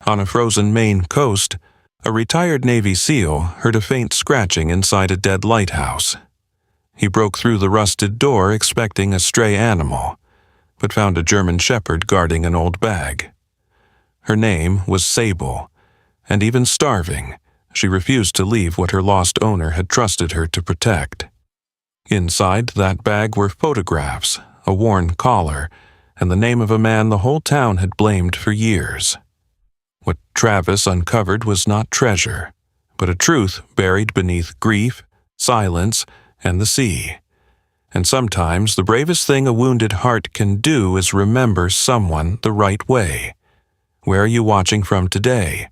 On a frozen Maine coast, a retired Navy SEAL heard a faint scratching inside a dead lighthouse. He broke through the rusted door expecting a stray animal, but found a German shepherd guarding an old bag. Her name was Sable, and even starving, she refused to leave what her lost owner had trusted her to protect. Inside that bag were photographs, a worn collar, and the name of a man the whole town had blamed for years. What Travis uncovered was not treasure, but a truth buried beneath grief, silence, and the sea. And sometimes the bravest thing a wounded heart can do is remember someone the right way. Where are you watching from today?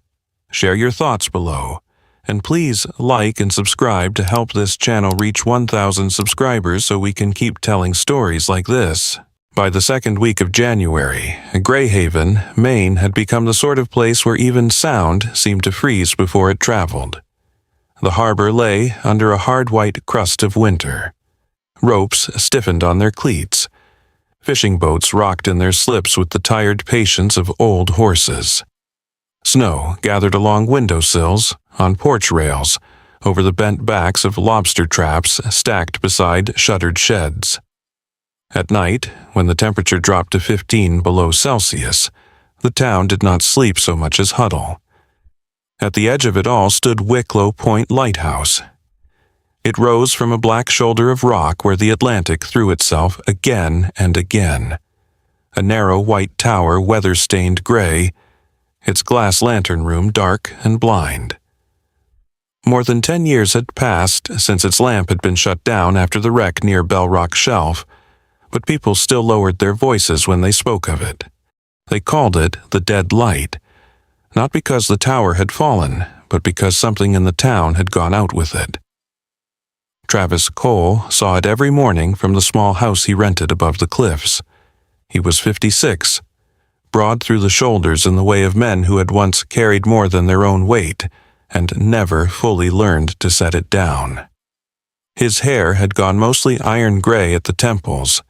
Share your thoughts below, and please like and subscribe to help this channel reach 1,000 subscribers so we can keep telling stories like this. By the second week of January, Greyhaven, Maine had become the sort of place where even sound seemed to freeze before it traveled. The harbor lay under a hard white crust of winter. Ropes stiffened on their cleats. Fishing boats rocked in their slips with the tired patience of old horses. Snow gathered along windowsills, on porch rails, over the bent backs of lobster traps stacked beside shuttered sheds. At night, when the temperature dropped to 15 below Celsius, the town did not sleep so much as huddle. At the edge of it all stood Wicklow Point Lighthouse. It rose from a black shoulder of rock where the Atlantic threw itself again and again. A narrow white tower weather-stained gray, its glass lantern room dark and blind. More than 10 years had passed since its lamp had been shut down after the wreck near Bell Rock Shelf, but people still lowered their voices when they spoke of it. They called it the Dead Light, not because the tower had fallen, but because something in the town had gone out with it. Travis Cole saw it every morning from the small house he rented above the cliffs. He was 56, broad through the shoulders in the way of men who had once carried more than their own weight and never fully learned to set it down. His hair had gone mostly iron gray at the temples.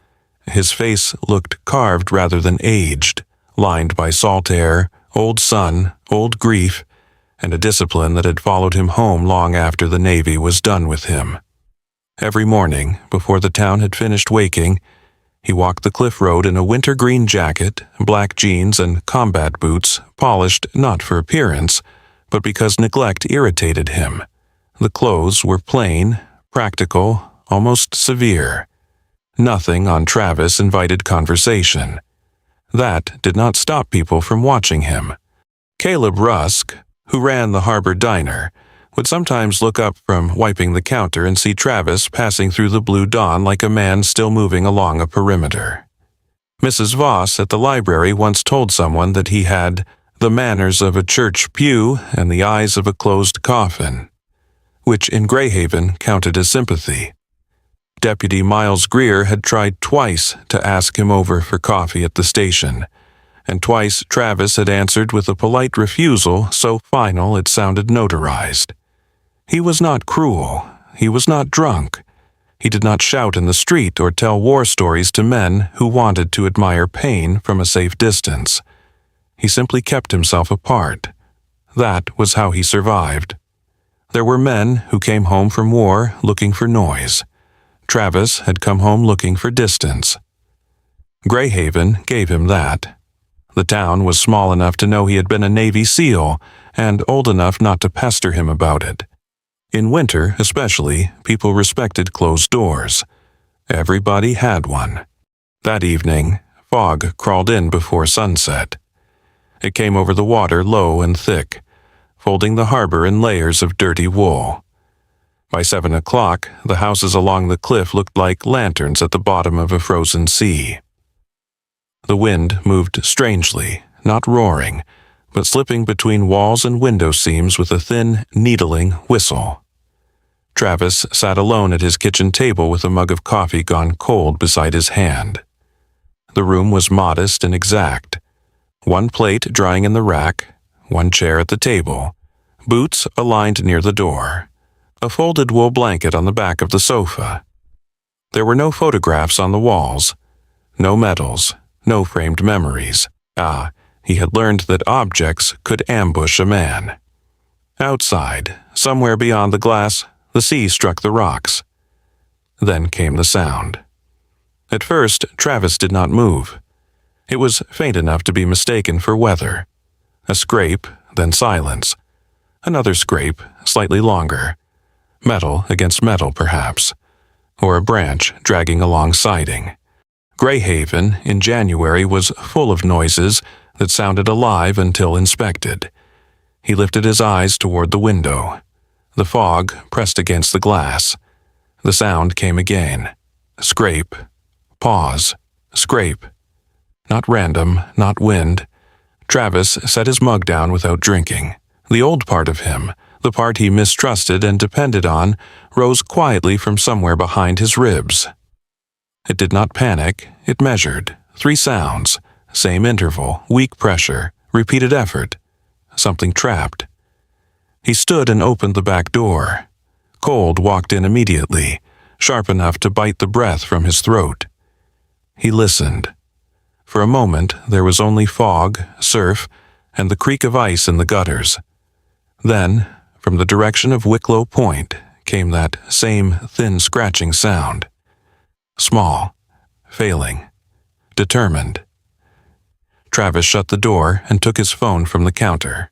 His face looked carved rather than aged, lined by salt air, old sun, old grief, and a discipline that had followed him home long after the Navy was done with him. Every morning, before the town had finished waking, he walked the cliff road in a winter-green jacket, black jeans, and combat boots, polished not for appearance, but because neglect irritated him. The clothes were plain, practical, almost severe. Nothing on Travis invited conversation. That did not stop people from watching him. Caleb Rusk, who ran the harbor diner, would sometimes look up from wiping the counter and see Travis passing through the blue dawn like a man still moving along a perimeter. Mrs. Voss at the library once told someone that he had the manners of a church pew and the eyes of a closed coffin, which in Greyhaven counted as sympathy. Deputy Miles Greer had tried twice to ask him over for coffee at the station, and twice Travis had answered with a polite refusal so final it sounded notarized. He was not cruel. He was not drunk. He did not shout in the street or tell war stories to men who wanted to admire pain from a safe distance. He simply kept himself apart. That was how he survived. There were men who came home from war looking for noise. Travis had come home looking for distance. Greyhaven gave him that. The town was small enough to know he had been a Navy SEAL, and old enough not to pester him about it. In winter, especially, people respected closed doors. Everybody had one. That evening, fog crawled in before sunset. It came over the water low and thick, folding the harbor in layers of dirty wool. By 7 o'clock, the houses along the cliff looked like lanterns at the bottom of a frozen sea. The wind moved strangely, not roaring, but slipping between walls and window seams with a thin, needling whistle. Travis sat alone at his kitchen table with a mug of coffee gone cold beside his hand. The room was modest and exact. One plate drying in the rack, one chair at the table, boots aligned near the door, a folded wool blanket on the back of the sofa. There were no photographs on the walls, no medals, no framed memories. He had learned that objects could ambush a man. Outside, somewhere beyond the glass, the sea struck the rocks. Then came the sound. At first, Travis did not move. It was faint enough to be mistaken for weather. A scrape, then silence. Another scrape, slightly longer. Metal against metal, perhaps. Or a branch dragging along siding. Greyhaven, in January, was full of noises that sounded alive until inspected. He lifted his eyes toward the window. The fog pressed against the glass. The sound came again. Scrape. Pause. Scrape. Not random, not wind. Travis set his mug down without drinking. The old part of him, the part he mistrusted and depended on, rose quietly from somewhere behind his ribs. It did not panic, it measured. 3 sounds. Same interval, weak pressure, repeated effort. Something trapped. He stood and opened the back door. Cold walked in immediately, sharp enough to bite the breath from his throat. He listened. For a moment, there was only fog, surf, and the creak of ice in the gutters. Then, from the direction of Wicklow Point, came that same thin scratching sound. Small, failing, determined. Travis shut the door and took his phone from the counter.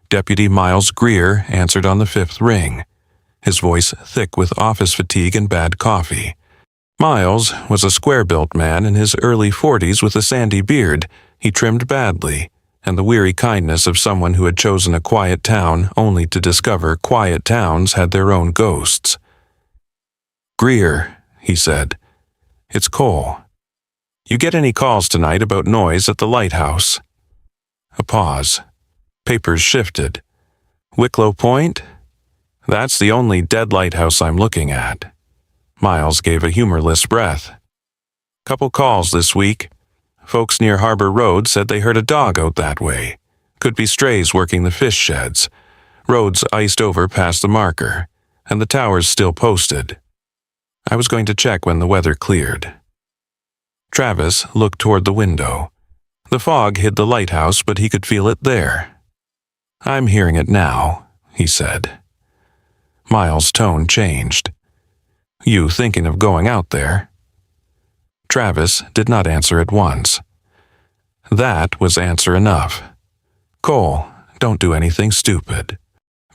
Deputy Miles Greer answered on the 5th ring, his voice thick with office fatigue and bad coffee. Miles was a square-built man in his early 40s with a sandy beard he trimmed badly, and the weary kindness of someone who had chosen a quiet town only to discover quiet towns had their own ghosts. "Greer," he said, "it's Cole. You get any calls tonight about noise at the Lighthouse?" A pause. Papers shifted. "Wicklow Point? That's the only dead lighthouse I'm looking at." Miles gave a humorless breath. "Couple calls this week. Folks near Harbor Road said they heard a dog out that way. Could be strays working the fish sheds. Roads iced over past the marker, and the towers still posted. I was going to check when the weather cleared." Travis looked toward the window. The fog hid the lighthouse, but he could feel it there. "I'm hearing it now," he said. Miles' tone changed. "You thinking of going out there?" Travis did not answer at once. That was answer enough. "Cole, don't do anything stupid.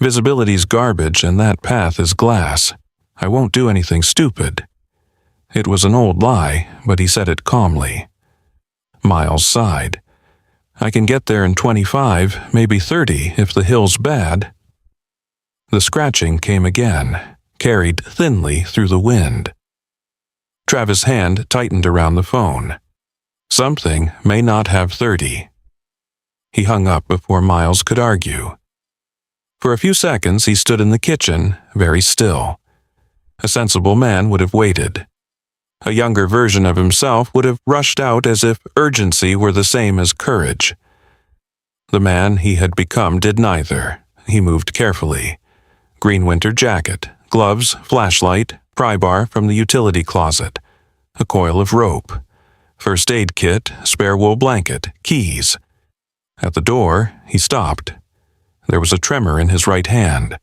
Visibility's garbage and that path is glass. I won't do anything stupid." It was an old lie, but he said it calmly. Miles sighed. "I can get there in 25, maybe 30, if the hill's bad." The scratching came again, carried thinly through the wind. Travis' hand tightened around the phone. Something may not have 30. He hung up before Miles could argue. For a few seconds he stood in the kitchen, very still. A sensible man would have waited. A younger version of himself would have rushed out as if urgency were the same as courage. The man he had become did neither. He moved carefully. Green winter jacket, gloves, flashlight, pry bar from the utility closet, a coil of rope, first aid kit, spare wool blanket, keys. At the door, he stopped. There was a tremor in his right hand.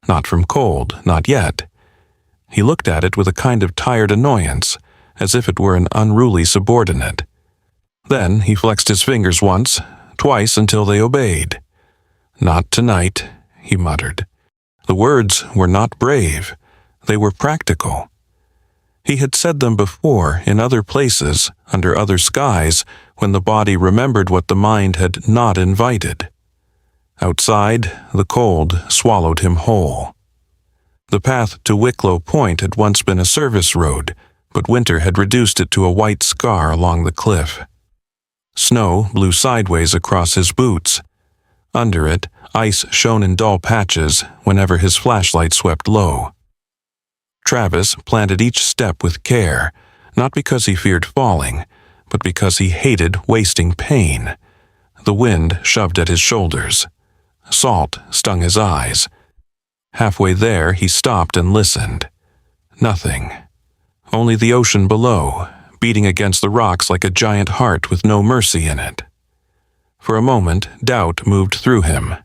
Not from cold, not yet. He looked at it with a kind of tired annoyance, as if it were an unruly subordinate. Then he flexed his fingers once, twice until they obeyed. "Not tonight," he muttered. The words were not brave. They were practical. He had said them before, in other places, under other skies, when the body remembered what the mind had not invited. Outside, the cold swallowed him whole. The path to Wicklow Point had once been a service road, but winter had reduced it to a white scar along the cliff. Snow blew sideways across his boots. Under it, ice shone in dull patches whenever his flashlight swept low. Travis planted each step with care, not because he feared falling, but because he hated wasting pain. The wind shoved at his shoulders. Salt stung his eyes. Halfway there, he stopped and listened. Nothing. Only the ocean below, beating against the rocks like a giant heart with no mercy in it. For a moment, doubt moved through him.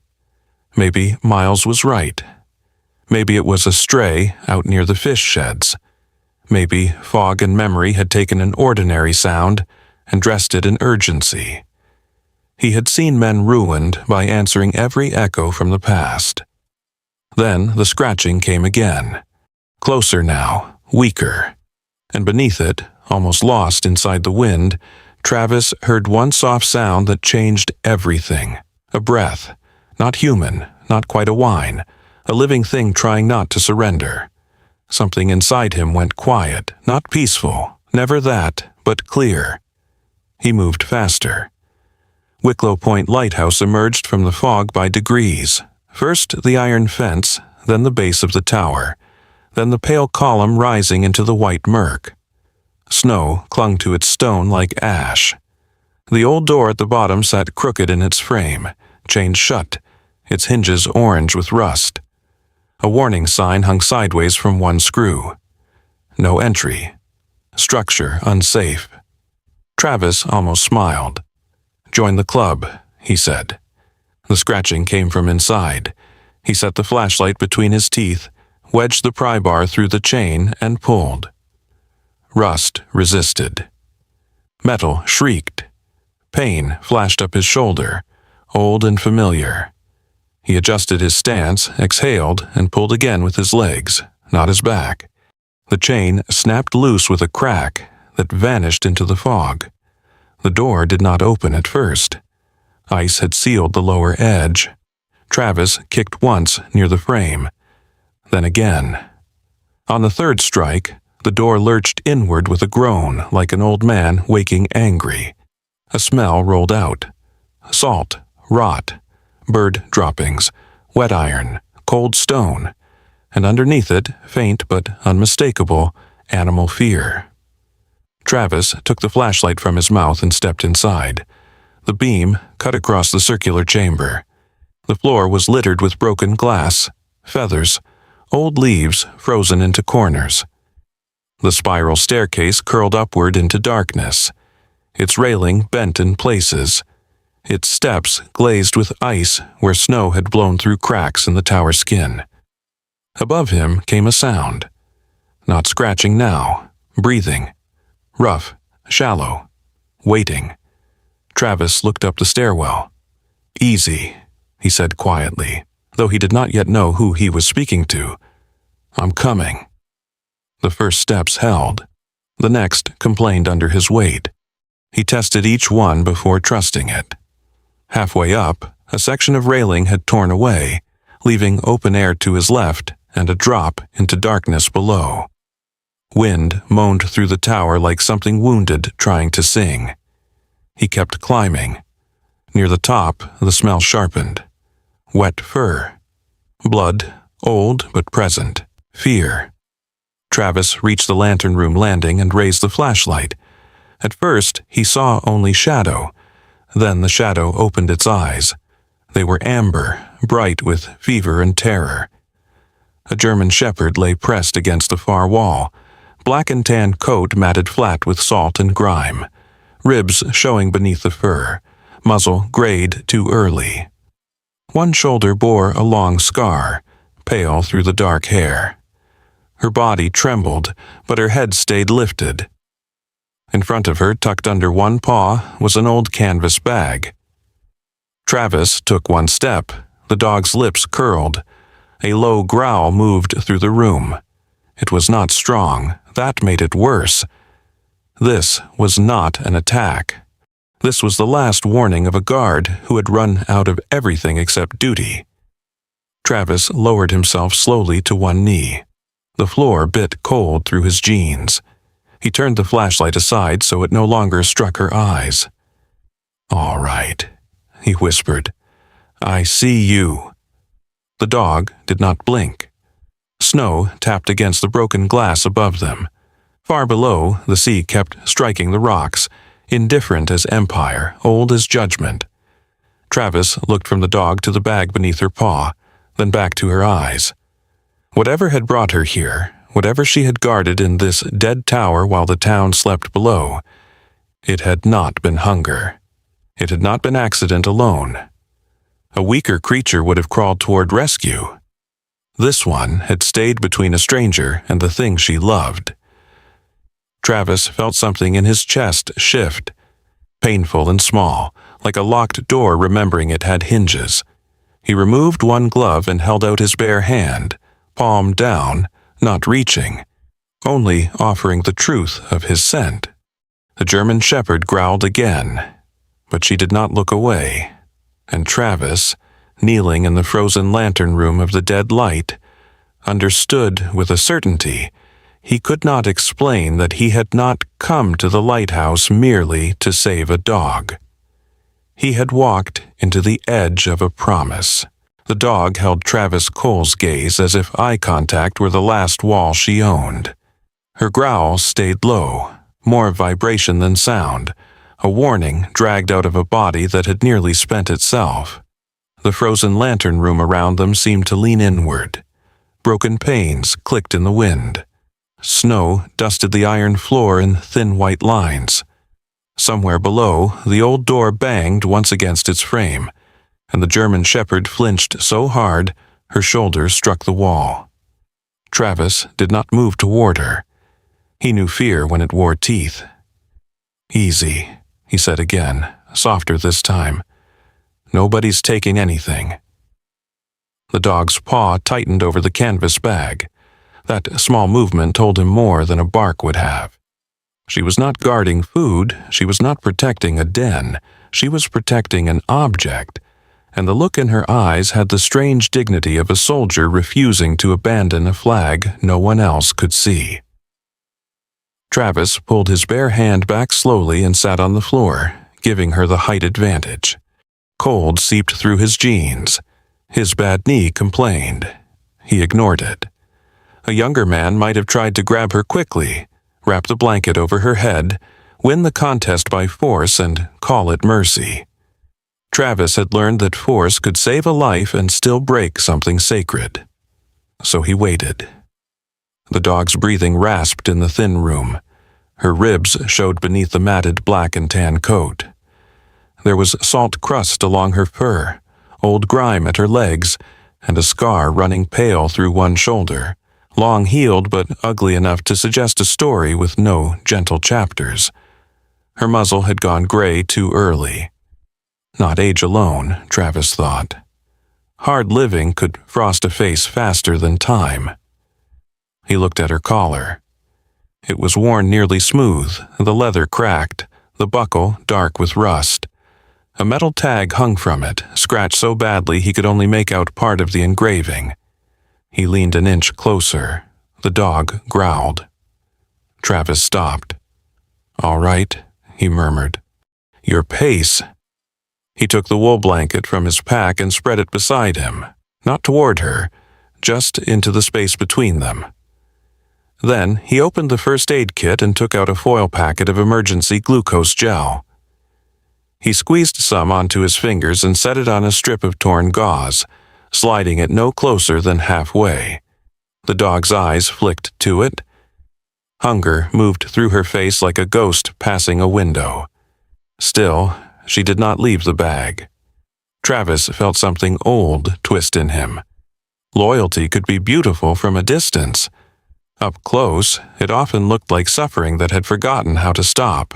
Maybe Miles was right. Maybe it was a stray out near the fish sheds. Maybe fog and memory had taken an ordinary sound and dressed it in urgency. He had seen men ruined by answering every echo from the past. Then the scratching came again. Closer now, weaker. And beneath it, almost lost inside the wind, Travis heard one soft sound that changed everything. A breath. Not human, not quite a whine. A living thing trying not to surrender. Something inside him went quiet, not peaceful, never that, but clear. He moved faster. Wicklow Point Lighthouse emerged from the fog by degrees. First the iron fence, then the base of the tower, then the pale column rising into the white murk. Snow clung to its stone like ash. The old door at the bottom sat crooked in its frame, chained shut, its hinges orange with rust. A warning sign hung sideways from one screw. No entry. Structure unsafe. Travis almost smiled. "Join the club," he said. The scratching came from inside. He set the flashlight between his teeth, wedged the pry bar through the chain, and pulled. Rust resisted. Metal shrieked. Pain flashed up his shoulder, old and familiar. He adjusted his stance, exhaled, and pulled again with his legs, not his back. The chain snapped loose with a crack that vanished into the fog. The door did not open at first. Ice had sealed the lower edge. Travis kicked once near the frame, then again. On the third strike, the door lurched inward with a groan like an old man waking angry. A smell rolled out. Salt, rot, bird droppings, wet iron, cold stone, and underneath it, faint but unmistakable, animal fear. Travis took the flashlight from his mouth and stepped inside. The beam cut across the circular chamber. The floor was littered with broken glass, feathers, old leaves frozen into corners. The spiral staircase curled upward into darkness, its railing bent in places, its steps glazed with ice where snow had blown through cracks in the tower skin. Above him came a sound. Not scratching now, breathing. Rough, shallow, waiting. Travis looked up the stairwell. "Easy," he said quietly, though he did not yet know who he was speaking to. "I'm coming." The first steps held. The next complained under his weight. He tested each one before trusting it. Halfway up, a section of railing had torn away, leaving open air to his left and a drop into darkness below. Wind moaned through the tower like something wounded trying to sing. He kept climbing. Near the top, the smell sharpened. Wet fur. Blood, old but present. Fear. Travis reached the lantern room landing and raised the flashlight. At first, he saw only shadow. Then the shadow opened its eyes. They were amber, bright with fever and terror. A German shepherd lay pressed against the far wall, black and tan coat matted flat with salt and grime, ribs showing beneath the fur, muzzle grayed too early. One shoulder bore a long scar, pale through the dark hair. Her body trembled, but her head stayed lifted. In front of her, tucked under one paw, was an old canvas bag. Travis took one step. The dog's lips curled. A low growl moved through the room. It was not strong. That made it worse. This was not an attack. This was the last warning of a guard who had run out of everything except duty. Travis lowered himself slowly to one knee. The floor bit cold through his jeans. He turned the flashlight aside so it no longer struck her eyes. "All right," he whispered. "I see you." The dog did not blink. Snow tapped against the broken glass above them. Far below, the sea kept striking the rocks, indifferent as empire, old as judgment. Travis looked from the dog to the bag beneath her paw, then back to her eyes. Whatever had brought her here, whatever she had guarded in this dead tower while the town slept below, it had not been hunger. It had not been accident alone. A weaker creature would have crawled toward rescue. This one had stayed between a stranger and the thing she loved. Travis felt something in his chest shift, painful and small, like a locked door remembering it had hinges. He removed one glove and held out his bare hand, palm down, not reaching, only offering the truth of his scent. The German shepherd growled again, but she did not look away, and Travis, kneeling in the frozen lantern room of the dead light, understood with a certainty he could not explain that he had not come to the lighthouse merely to save a dog. He had walked into the edge of a promise. The dog held Travis Cole's gaze as if eye contact were the last wall she owned. Her growl stayed low, more vibration than sound, a warning dragged out of a body that had nearly spent itself. The frozen lantern room around them seemed to lean inward. Broken panes clicked in the wind. Snow dusted the iron floor in thin white lines. Somewhere below, the old door banged once against its frame, and the German shepherd flinched so hard her shoulders struck the wall. Travis did not move toward her. He knew fear when it wore teeth. "Easy," he said again, softer this time. "Nobody's taking anything." The dog's paw tightened over the canvas bag. That small movement told him more than a bark would have. She was not guarding food, she was not protecting a den, she was protecting an object, and the look in her eyes had the strange dignity of a soldier refusing to abandon a flag no one else could see. Travis pulled his bare hand back slowly and sat on the floor, giving her the height advantage. Cold seeped through his jeans. His bad knee complained. He ignored it. A younger man might have tried to grab her quickly, wrap the blanket over her head, win the contest by force, and call it mercy. Travis had learned that force could save a life and still break something sacred. So he waited. The dog's breathing rasped in the thin room. Her ribs showed beneath the matted black and tan coat. There was salt crust along her fur, old grime at her legs, and a scar running pale through one shoulder, long healed but ugly enough to suggest a story with no gentle chapters. Her muzzle had gone gray too early. Not age alone, Travis thought. Hard living could frost a face faster than time. He looked at her collar. It was worn nearly smooth, the leather cracked, the buckle dark with rust. A metal tag hung from it, scratched so badly he could only make out part of the engraving. He leaned an inch closer. The dog growled. Travis stopped. "All right," he murmured. "Your pace." He took the wool blanket from his pack and spread it beside him, not toward her, just into the space between them. Then he opened the first aid kit and took out a foil packet of emergency glucose gel. He squeezed some onto his fingers and set it on a strip of torn gauze, sliding it no closer than halfway. The dog's eyes flicked to it. Hunger moved through her face like a ghost passing a window. Still, she did not leave the bag. Travis felt something old twist in him. Loyalty could be beautiful from a distance. Up close, it often looked like suffering that had forgotten how to stop.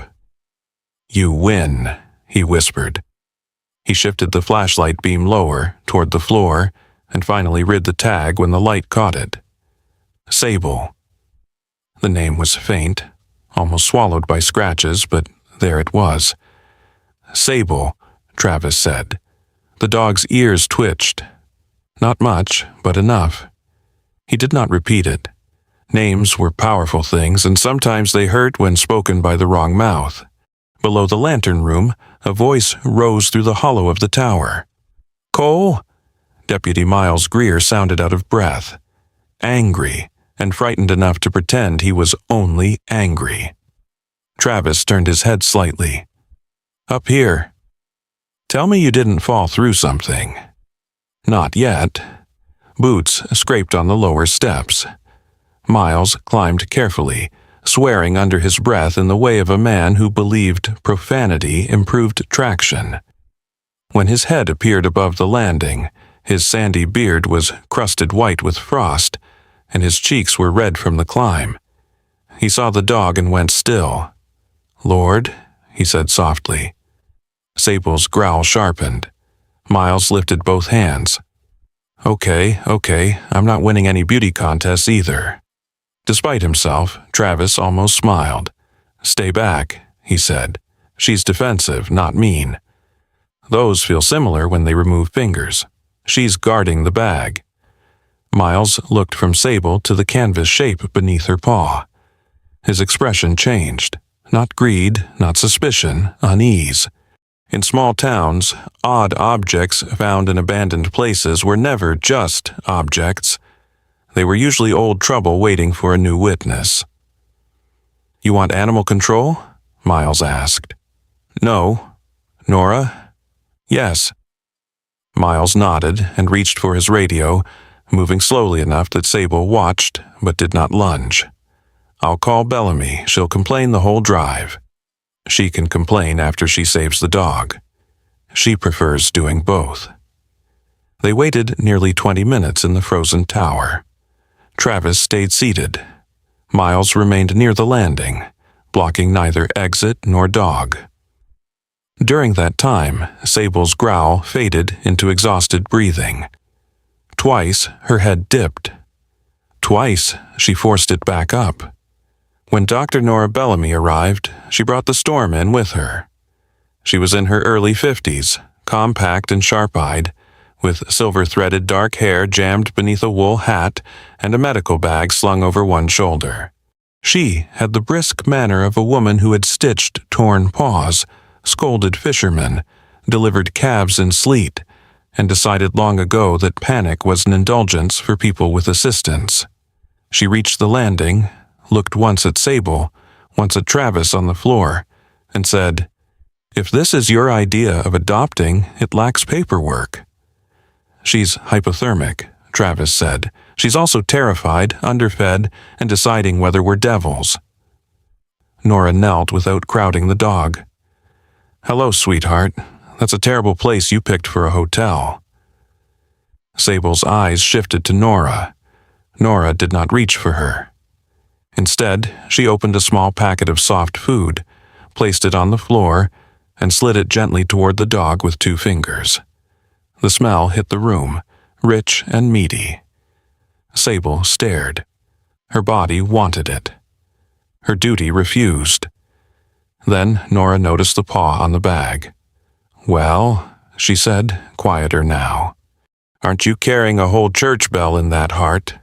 "You win," he whispered. He shifted the flashlight beam lower, toward the floor, and finally rid the tag when the light caught it. Sable. The name was faint, almost swallowed by scratches, but there it was. "Sable," Travis said. The dog's ears twitched. Not much, but enough. He did not repeat it. Names were powerful things, and sometimes they hurt when spoken by the wrong mouth. Below the lantern room, a voice rose through the hollow of the tower. "Cole?" Deputy Miles Greer sounded out of breath. Angry, and frightened enough to pretend he was only angry. Travis turned his head slightly. "Up here. Tell me you didn't fall through something." "Not yet." Boots scraped on the lower steps. Miles climbed carefully, swearing under his breath in the way of a man who believed profanity improved traction. When his head appeared above the landing, his sandy beard was crusted white with frost, and his cheeks were red from the climb. He saw the dog and went still. "Lord," he said softly. Sable's growl sharpened. Miles lifted both hands. Okay, I'm not winning any beauty contests either." Despite himself, Travis almost smiled. "Stay back," he said. "She's defensive, not mean. Those feel similar when they remove fingers. She's guarding the bag." Miles looked from Sable to the canvas shape beneath her paw. His expression changed. Not greed, not suspicion, unease. In small towns, odd objects found in abandoned places were never just objects. They were usually old trouble waiting for a new witness. "You want animal control?" Miles asked. "No." "Nora?" "Yes." Miles nodded and reached for his radio, moving slowly enough that Sable watched but did not lunge. "I'll call Bellamy. She'll complain the whole drive. She can complain after she saves the dog. She prefers doing both." They waited nearly 20 minutes in the frozen tower. Travis stayed seated. Miles remained near the landing, blocking neither exit nor dog. During that time, Sable's growl faded into exhausted breathing. Twice, her head dipped. Twice, she forced it back up. When Dr. Nora Bellamy arrived, she brought the storm in with her. She was in her early 50s, compact and sharp-eyed, with silver-threaded dark hair jammed beneath a wool hat and a medical bag slung over one shoulder. She had the brisk manner of a woman who had stitched torn paws, scolded fishermen, delivered calves in sleet, and decided long ago that panic was an indulgence for people with assistance. She reached the landing, looked once at Sable, once at Travis on the floor, and said, "If this is your idea of adopting, it lacks paperwork." "She's hypothermic," Travis said. "She's also terrified, underfed, and deciding whether we're devils." Nora knelt without crowding the dog. "Hello, sweetheart. That's a terrible place you picked for a hotel." Sable's eyes shifted to Nora. Nora did not reach for her. Instead, she opened a small packet of soft food, placed it on the floor, and slid it gently toward the dog with 2 fingers. The smell hit the room, rich and meaty. Sable stared. Her body wanted it. Her duty refused. Then Nora noticed the paw on the bag. "Well," she said, quieter now, "aren't you carrying a whole church bell in that heart?"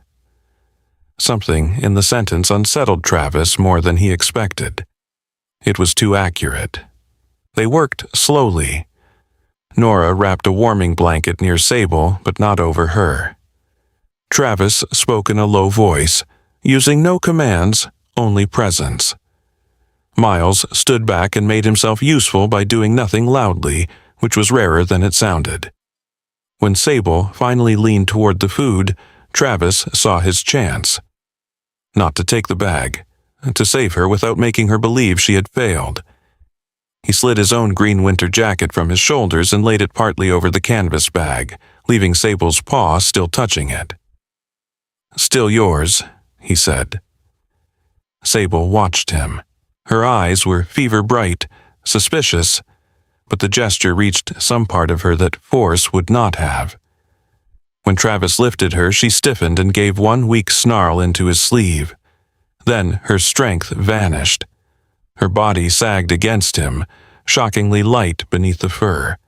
Something in the sentence unsettled Travis more than he expected. It was too accurate. They worked slowly. Nora wrapped a warming blanket near Sable, but not over her. Travis spoke in a low voice, using no commands, only presence. Miles stood back and made himself useful by doing nothing loudly, which was rarer than it sounded. When Sable finally leaned toward the food, Travis saw his chance. Not to take the bag, to save her without making her believe she had failed. He slid his own green winter jacket from his shoulders and laid it partly over the canvas bag, leaving Sable's paw still touching it. "Still yours," he said. Sable watched him. Her eyes were fever-bright, suspicious, but the gesture reached some part of her that force would not have. When Travis lifted her, she stiffened and gave one weak snarl into his sleeve. Then her strength vanished. Her body sagged against him, shockingly light beneath the fur.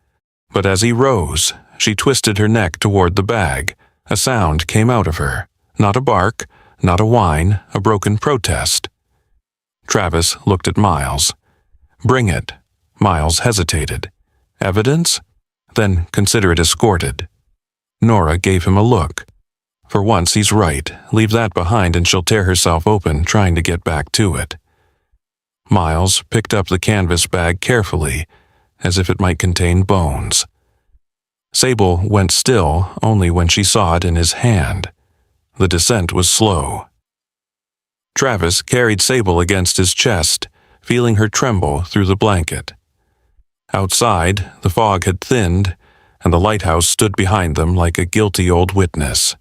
But as he rose, she twisted her neck toward the bag. A sound came out of her. Not a bark, not a whine, a broken protest. Travis looked at Miles. "Bring it." Miles hesitated. "Evidence? Then consider it escorted." Nora gave him a look. For once he's right. Leave that behind and she'll tear herself open trying to get back to it. Miles picked up the canvas bag carefully, as if it might contain bones. Sable went still only when she saw it in his hand. The descent was slow. Travis carried Sable against his chest, feeling her tremble through the blanket. Outside, the fog had thinned, and the lighthouse stood behind them like a guilty old witness.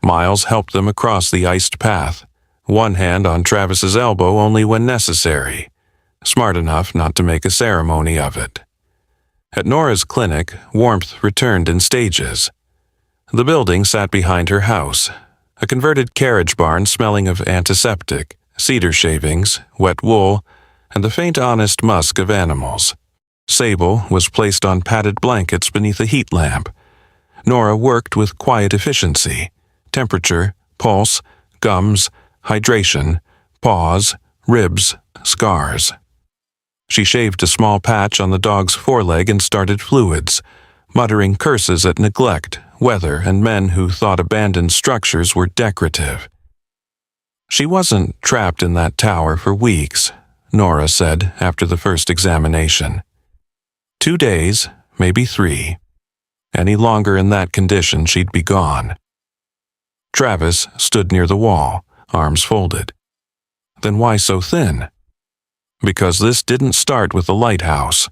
Miles helped them across the iced path, one hand on Travis's elbow only when necessary, smart enough not to make a ceremony of it. At Nora's clinic, warmth returned in stages. The building sat behind her house, a converted carriage barn smelling of antiseptic, cedar shavings, wet wool, and the faint honest musk of animals. Sable was placed on padded blankets beneath a heat lamp. Nora worked with quiet efficiency: temperature, pulse, gums, hydration, paws, ribs, scars. She shaved a small patch on the dog's foreleg and started fluids, muttering curses at neglect, weather, and men who thought abandoned structures were decorative. She wasn't trapped in that tower for weeks, Nora said after the first examination. 2 days, maybe 3. Any longer in that condition, she'd be gone. Travis stood near the wall, arms folded. Then why so thin? Because this didn't start with the lighthouse.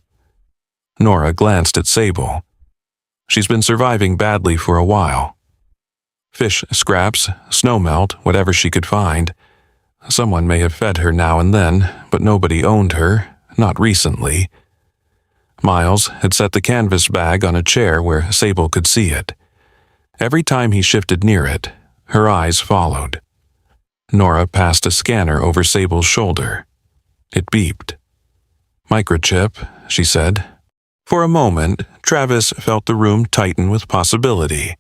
Nora glanced at Sable. She's been surviving badly for a while. Fish scraps, snowmelt, whatever she could find. Someone may have fed her now and then, but nobody owned her, not recently. Miles had set the canvas bag on a chair where Sable could see it. Every time he shifted near it, her eyes followed. Nora passed a scanner over Sable's shoulder. It beeped. "Microchip," she said. For a moment, Travis felt the room tighten with possibility.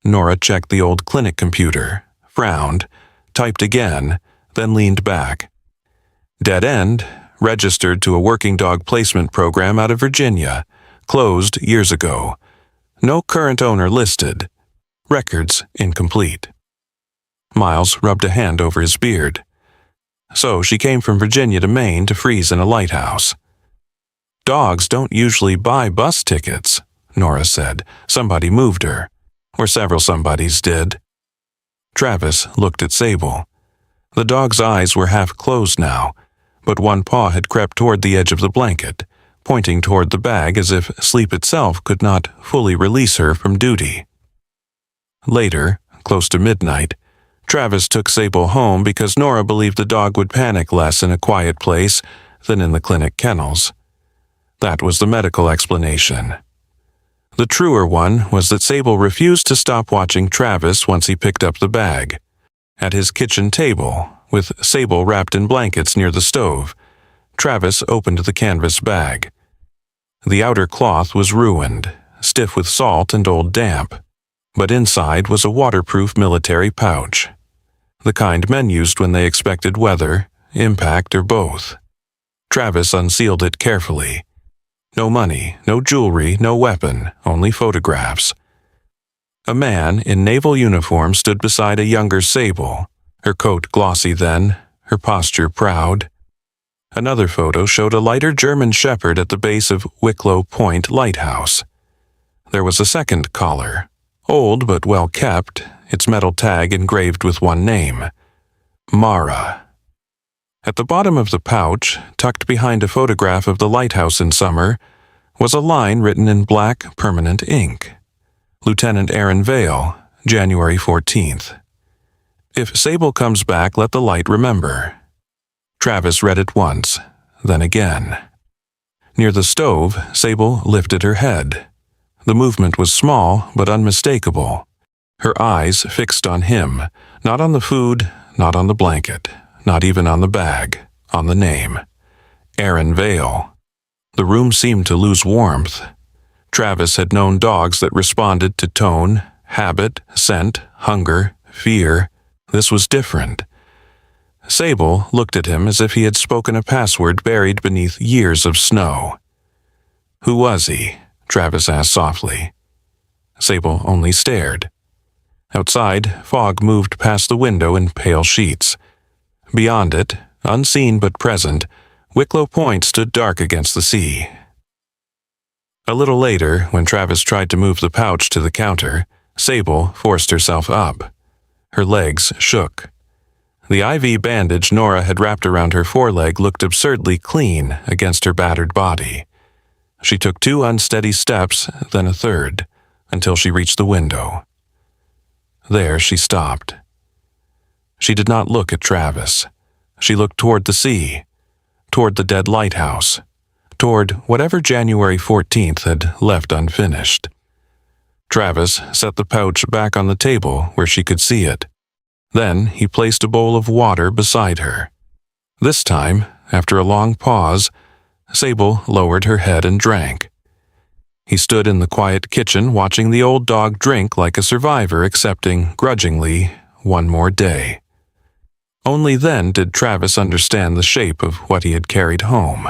Nora checked the old clinic computer, frowned, typed again, then leaned back. Dead end, registered to a working dog placement program out of Virginia, closed years ago. No current owner listed. Records incomplete. Miles rubbed a hand over his beard. So she came from Virginia to Maine to freeze in a lighthouse. "Dogs don't usually buy bus tickets," Nora said. "Somebody moved her. Or several somebodies did." Travis looked at Sable. The dog's eyes were half closed now, but one paw had crept toward the edge of the blanket, pointing toward the bag as if sleep itself could not fully release her from duty. Later, close to midnight, Travis took Sable home because Nora believed the dog would panic less in a quiet place than in the clinic kennels. That was the medical explanation. The truer one was that Sable refused to stop watching Travis once he picked up the bag. At his kitchen table, with Sable wrapped in blankets near the stove, Travis opened the canvas bag. The outer cloth was ruined, stiff with salt and old damp, but inside was a waterproof military pouch. The kind men used when they expected weather, impact, or both. Travis unsealed it carefully. No money, no jewelry, no weapon, only photographs. A man in naval uniform stood beside a younger Sable, her coat glossy then, her posture proud. Another photo showed a lighter German shepherd at the base of Wicklow Point Lighthouse. There was a second collar, old but well kept, its metal tag engraved with one name: Mara. At the bottom of the pouch, tucked behind a photograph of the lighthouse in summer, was a line written in black permanent ink: Lieutenant Aaron Vale, January 14th. "If Sable comes back, let the light remember." Travis read it once, then again. Near the stove, Sable lifted her head. The movement was small but unmistakable. Her eyes fixed on him, not on the food, not on the blanket, not even on the bag, on the name: Aaron Vale. The room seemed to lose warmth. Travis had known dogs that responded to tone, habit, scent, hunger, fear. This was different. Sable looked at him as if he had spoken a password buried beneath years of snow. "Who was he?" Travis asked softly. Sable only stared. Outside, fog moved past the window in pale sheets. Beyond it, unseen but present, Wicklow Point stood dark against the sea. A little later, when Travis tried to move the pouch to the counter, Sable forced herself up. Her legs shook. The IV bandage Nora had wrapped around her foreleg looked absurdly clean against her battered body. She took 2 unsteady steps, then a third, until she reached the window. There she stopped. She did not look at Travis. She looked toward the sea, toward the dead lighthouse, toward whatever January 14th had left unfinished. Travis set the pouch back on the table where she could see it. Then he placed a bowl of water beside her. This time, after a long pause, Sable lowered her head and drank. He stood in the quiet kitchen watching the old dog drink like a survivor accepting, grudgingly, one more day. Only then did Travis understand the shape of what he had carried home.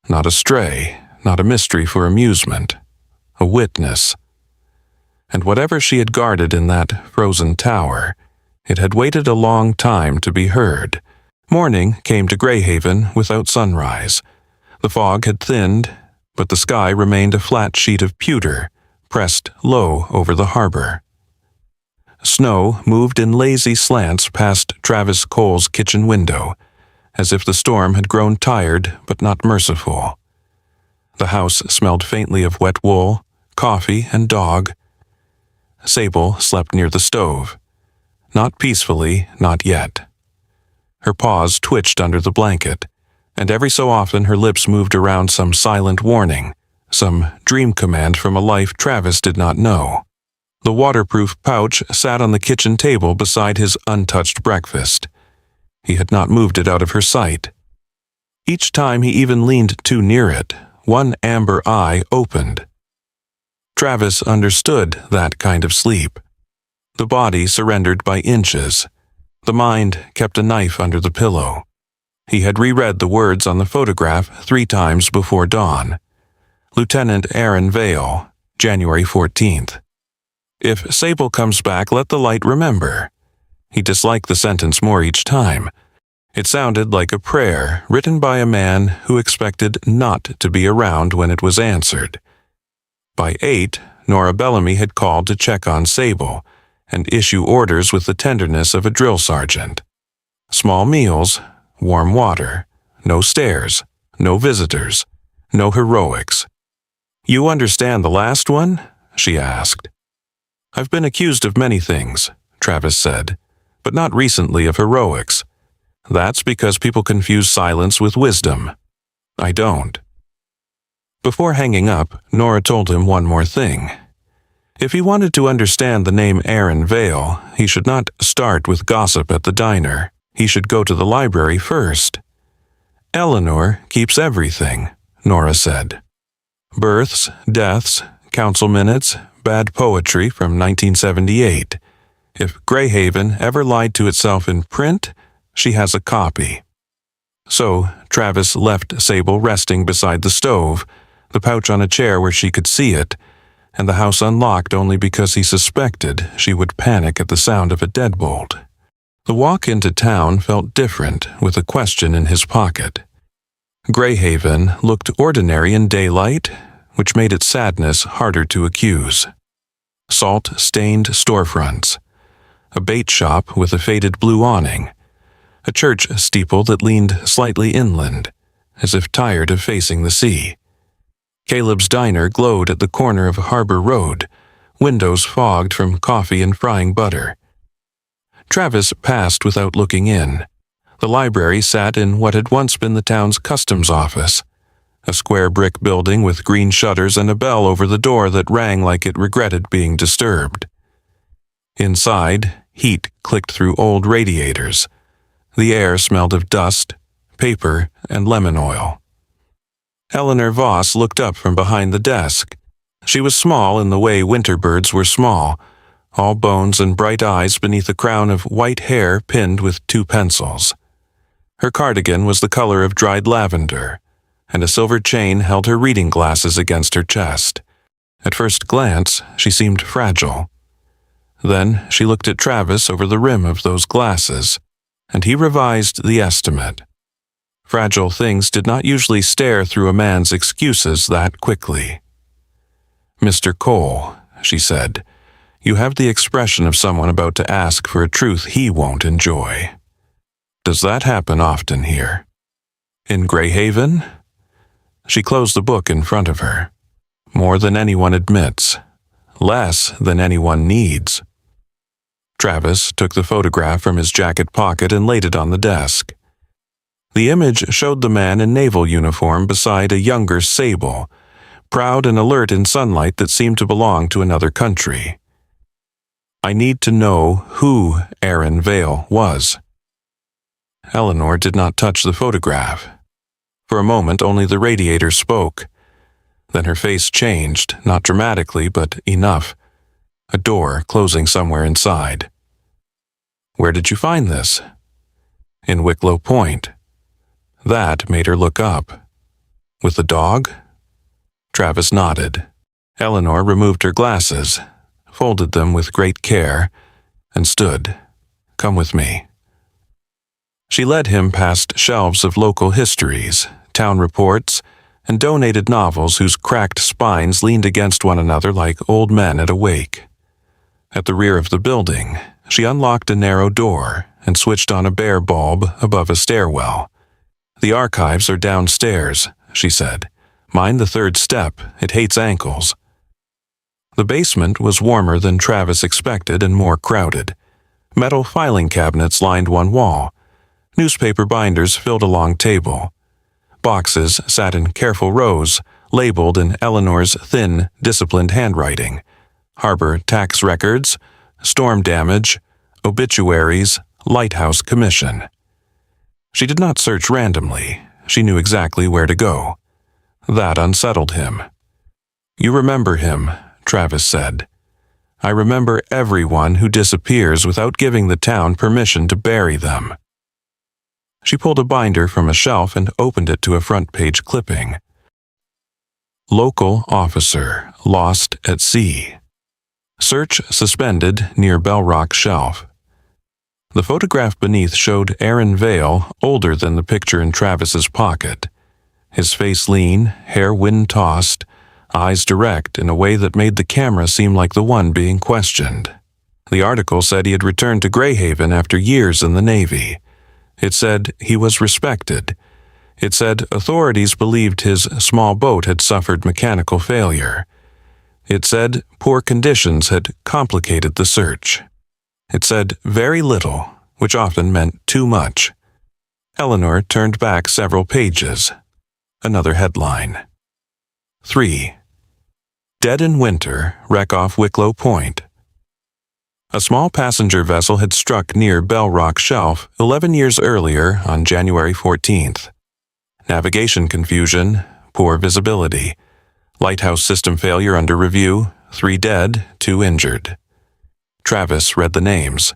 Not a stray, not a mystery for amusement, a witness. And whatever she had guarded in that frozen tower, it had waited a long time to be heard. Morning came to Greyhaven without sunrise. The fog had thinned, but the sky remained a flat sheet of pewter, pressed low over the harbor. Snow moved in lazy slants past Travis Cole's kitchen window, as if the storm had grown tired but not merciful. The house smelled faintly of wet wool, coffee, and dog. Sable slept near the stove. Not peacefully, not yet. Her paws twitched under the blanket, and every so often her lips moved around some silent warning, some dream command from a life Travis did not know. The waterproof pouch sat on the kitchen table beside his untouched breakfast. He had not moved it out of her sight. Each time he even leaned too near it, one amber eye opened. Travis understood that kind of sleep. The body surrendered by inches. The mind kept a knife under the pillow. He had reread the words on the photograph 3 times before dawn. Lieutenant Aaron Vale, January 14th. If Sable comes back, let the light remember. He disliked the sentence more each time. It sounded like a prayer written by a man who expected not to be around when it was answered. By 8, Nora Bellamy had called to check on Sable and issue orders with the tenderness of a drill sergeant. Small meals, warm water, no stairs, no visitors, no heroics. "You understand the last one?" she asked. "I've been accused of many things," Travis said, "but not recently of heroics. That's because people confuse silence with wisdom. I don't." Before hanging up, Nora told him one more thing. If he wanted to understand the name Aaron Vale, he should not start with gossip at the diner. He should go to the library first. "Eleanor keeps everything," Nora said. Births, deaths, council minutes, bad poetry from 1978. If Greyhaven ever lied to itself in print, she has a copy. So Travis left Sable resting beside the stove, the pouch on a chair where she could see it, and the house unlocked only because he suspected she would panic at the sound of a deadbolt. The walk into town felt different with a question in his pocket. Greyhaven looked ordinary in daylight, which made its sadness harder to accuse. Salt-stained storefronts, a bait shop with a faded blue awning, a church steeple that leaned slightly inland, as if tired of facing the sea. Caleb's diner glowed at the corner of Harbor Road, windows fogged from coffee and frying butter. Travis passed without looking in. The library sat in what had once been the town's customs office, a square brick building with green shutters and a bell over the door that rang like it regretted being disturbed. Inside, heat clicked through old radiators. The air smelled of dust, paper, and lemon oil. Eleanor Voss looked up from behind the desk. She was small in the way winter birds were small, all bones and bright eyes beneath a crown of white hair pinned with 2 pencils. Her cardigan was the color of dried lavender, and a silver chain held her reading glasses against her chest. At first glance, she seemed fragile. Then she looked at Travis over the rim of those glasses, and he revised the estimate. Fragile things did not usually stare through a man's excuses that quickly. "Mr. Cole," she said, "you have the expression of someone about to ask for a truth he won't enjoy." Does that happen often here? In Greyhaven? She closed the book in front of her. More than anyone admits. Less than anyone needs. Travis took the photograph from his jacket pocket and laid it on the desk. The image showed the man in naval uniform beside a younger Sable, proud and alert in sunlight that seemed to belong to another country. I need to know who Aaron Vale was. Eleanor did not touch the photograph. For a moment, only the radiator spoke. Then her face changed, not dramatically, but enough. A door closing somewhere inside. Where did you find this? In Wicklow Point. That made her look up. With the dog? Travis nodded. Eleanor removed her glasses, folded them with great care, and stood. Come with me. She led him past shelves of local histories, town reports, and donated novels whose cracked spines leaned against one another like old men at a wake. At the rear of the building, she unlocked a narrow door and switched on a bare bulb above a stairwell. The archives are downstairs, she said. Mind the third step, it hates ankles. The basement was warmer than Travis expected and more crowded. Metal filing cabinets lined one wall. Newspaper binders filled a long table. Boxes sat in careful rows, labeled in Eleanor's thin, disciplined handwriting. Harbor tax records, storm damage, obituaries, Lighthouse commission. She did not search randomly. She knew exactly where to go. That unsettled him. You remember him, Travis said. I remember everyone who disappears without giving the town permission to bury them. She pulled a binder from a shelf and opened it to a front-page clipping. Local officer lost at sea. Search suspended near Bell Rock Shelf. The photograph beneath showed Aaron Vale, older than the picture in Travis's pocket. His face lean, hair wind-tossed, eyes direct in a way that made the camera seem like the one being questioned. The article said he had returned to Greyhaven after years in the Navy. It said he was respected. It said authorities believed his small boat had suffered mechanical failure. It said poor conditions had complicated the search. It said very little, which often meant too much. Eleanor turned back several pages. Another headline. 3. Dead in winter, wreck off Wicklow Point. A small passenger vessel had struck near Bell Rock Shelf 11 years earlier on January 14th. Navigation confusion, poor visibility. Lighthouse system failure under review, 3 dead, 2 injured. Travis read the names.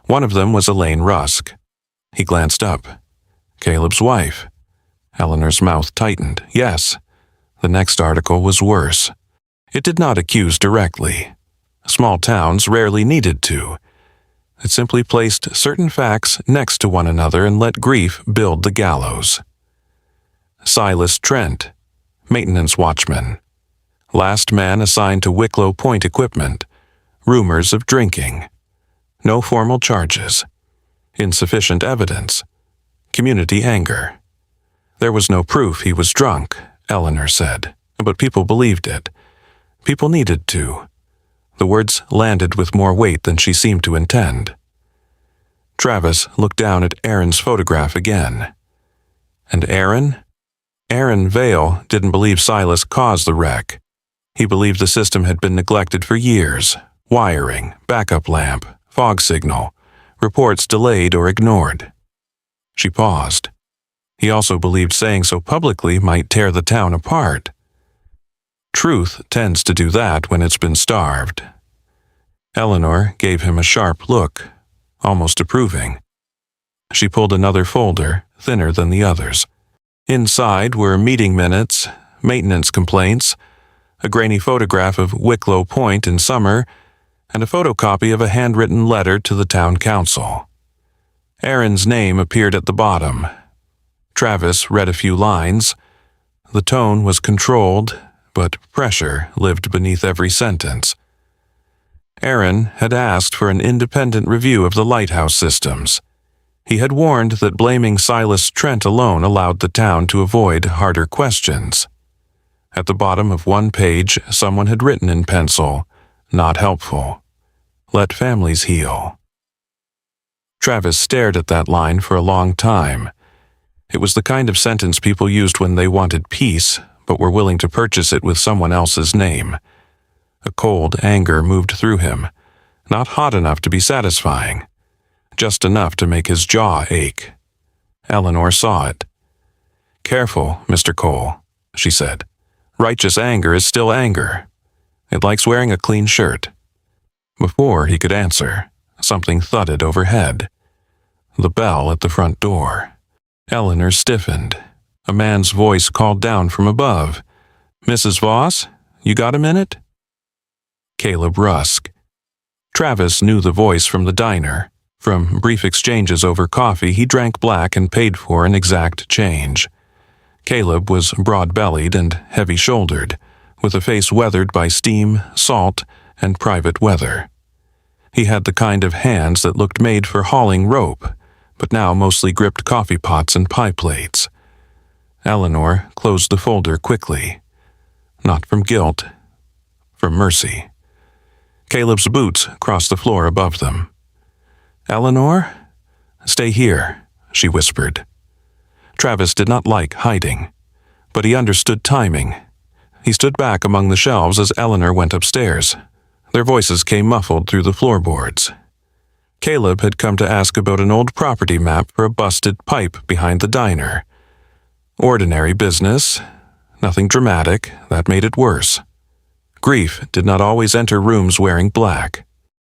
One of them was Elaine Rusk. He glanced up. Caleb's wife. Eleanor's mouth tightened. Yes. The next article was worse. It did not accuse directly. Small towns rarely needed to. It simply placed certain facts next to one another and let grief build the gallows. Silas Trent, maintenance watchman. Last man assigned to Wicklow Point equipment. Rumors of drinking. No formal charges. Insufficient evidence. Community anger. There was no proof he was drunk, Eleanor said, but people believed it. People needed to. The words landed with more weight than she seemed to intend. Travis looked down at Aaron's photograph again. And Aaron? Aaron Vale didn't believe Silas caused the wreck. He believed the system had been neglected for years. Wiring, backup lamp, fog signal, reports delayed or ignored. She paused. He also believed saying so publicly might tear the town apart. Truth tends to do that when it's been starved. Eleanor gave him a sharp look, almost approving. She pulled another folder, thinner than the others. Inside were meeting minutes, maintenance complaints, a grainy photograph of Wicklow Point in summer, and a photocopy of a handwritten letter to the town council. Aaron's name appeared at the bottom. Travis read a few lines. The tone was controlled, but pressure lived beneath every sentence. Aaron had asked for an independent review of the lighthouse systems. He had warned that blaming Silas Trent alone allowed the town to avoid harder questions. At the bottom of one page, someone had written in pencil, "Not helpful. Let families heal." Travis stared at that line for a long time. It was the kind of sentence people used when they wanted peace, but were willing to purchase it with someone else's name. A cold anger moved through him, not hot enough to be satisfying, just enough to make his jaw ache. Eleanor saw it. "Careful, Mr. Cole," she said. "Righteous anger is still anger. It likes wearing a clean shirt." Before he could answer, something thudded overhead. The bell at the front door. Eleanor stiffened. A man's voice called down from above. "Mrs. Voss, you got a minute?" Caleb Rusk. Travis knew the voice from the diner. From brief exchanges over coffee he drank black and paid for an exact change. Caleb was broad-bellied and heavy-shouldered, with a face weathered by steam, salt, and private weather. He had the kind of hands that looked made for hauling rope, but now mostly gripped coffee pots and pie plates. Eleanor closed the folder quickly. Not from guilt, from mercy. Caleb's boots crossed the floor above them. "Eleanor? Stay here," she whispered. Travis did not like hiding, but he understood timing. He stood back among the shelves as Eleanor went upstairs. Their voices came muffled through the floorboards. Caleb had come to ask about an old property map for a busted pipe behind the diner. Ordinary business, nothing dramatic, that made it worse. Grief did not always enter rooms wearing black.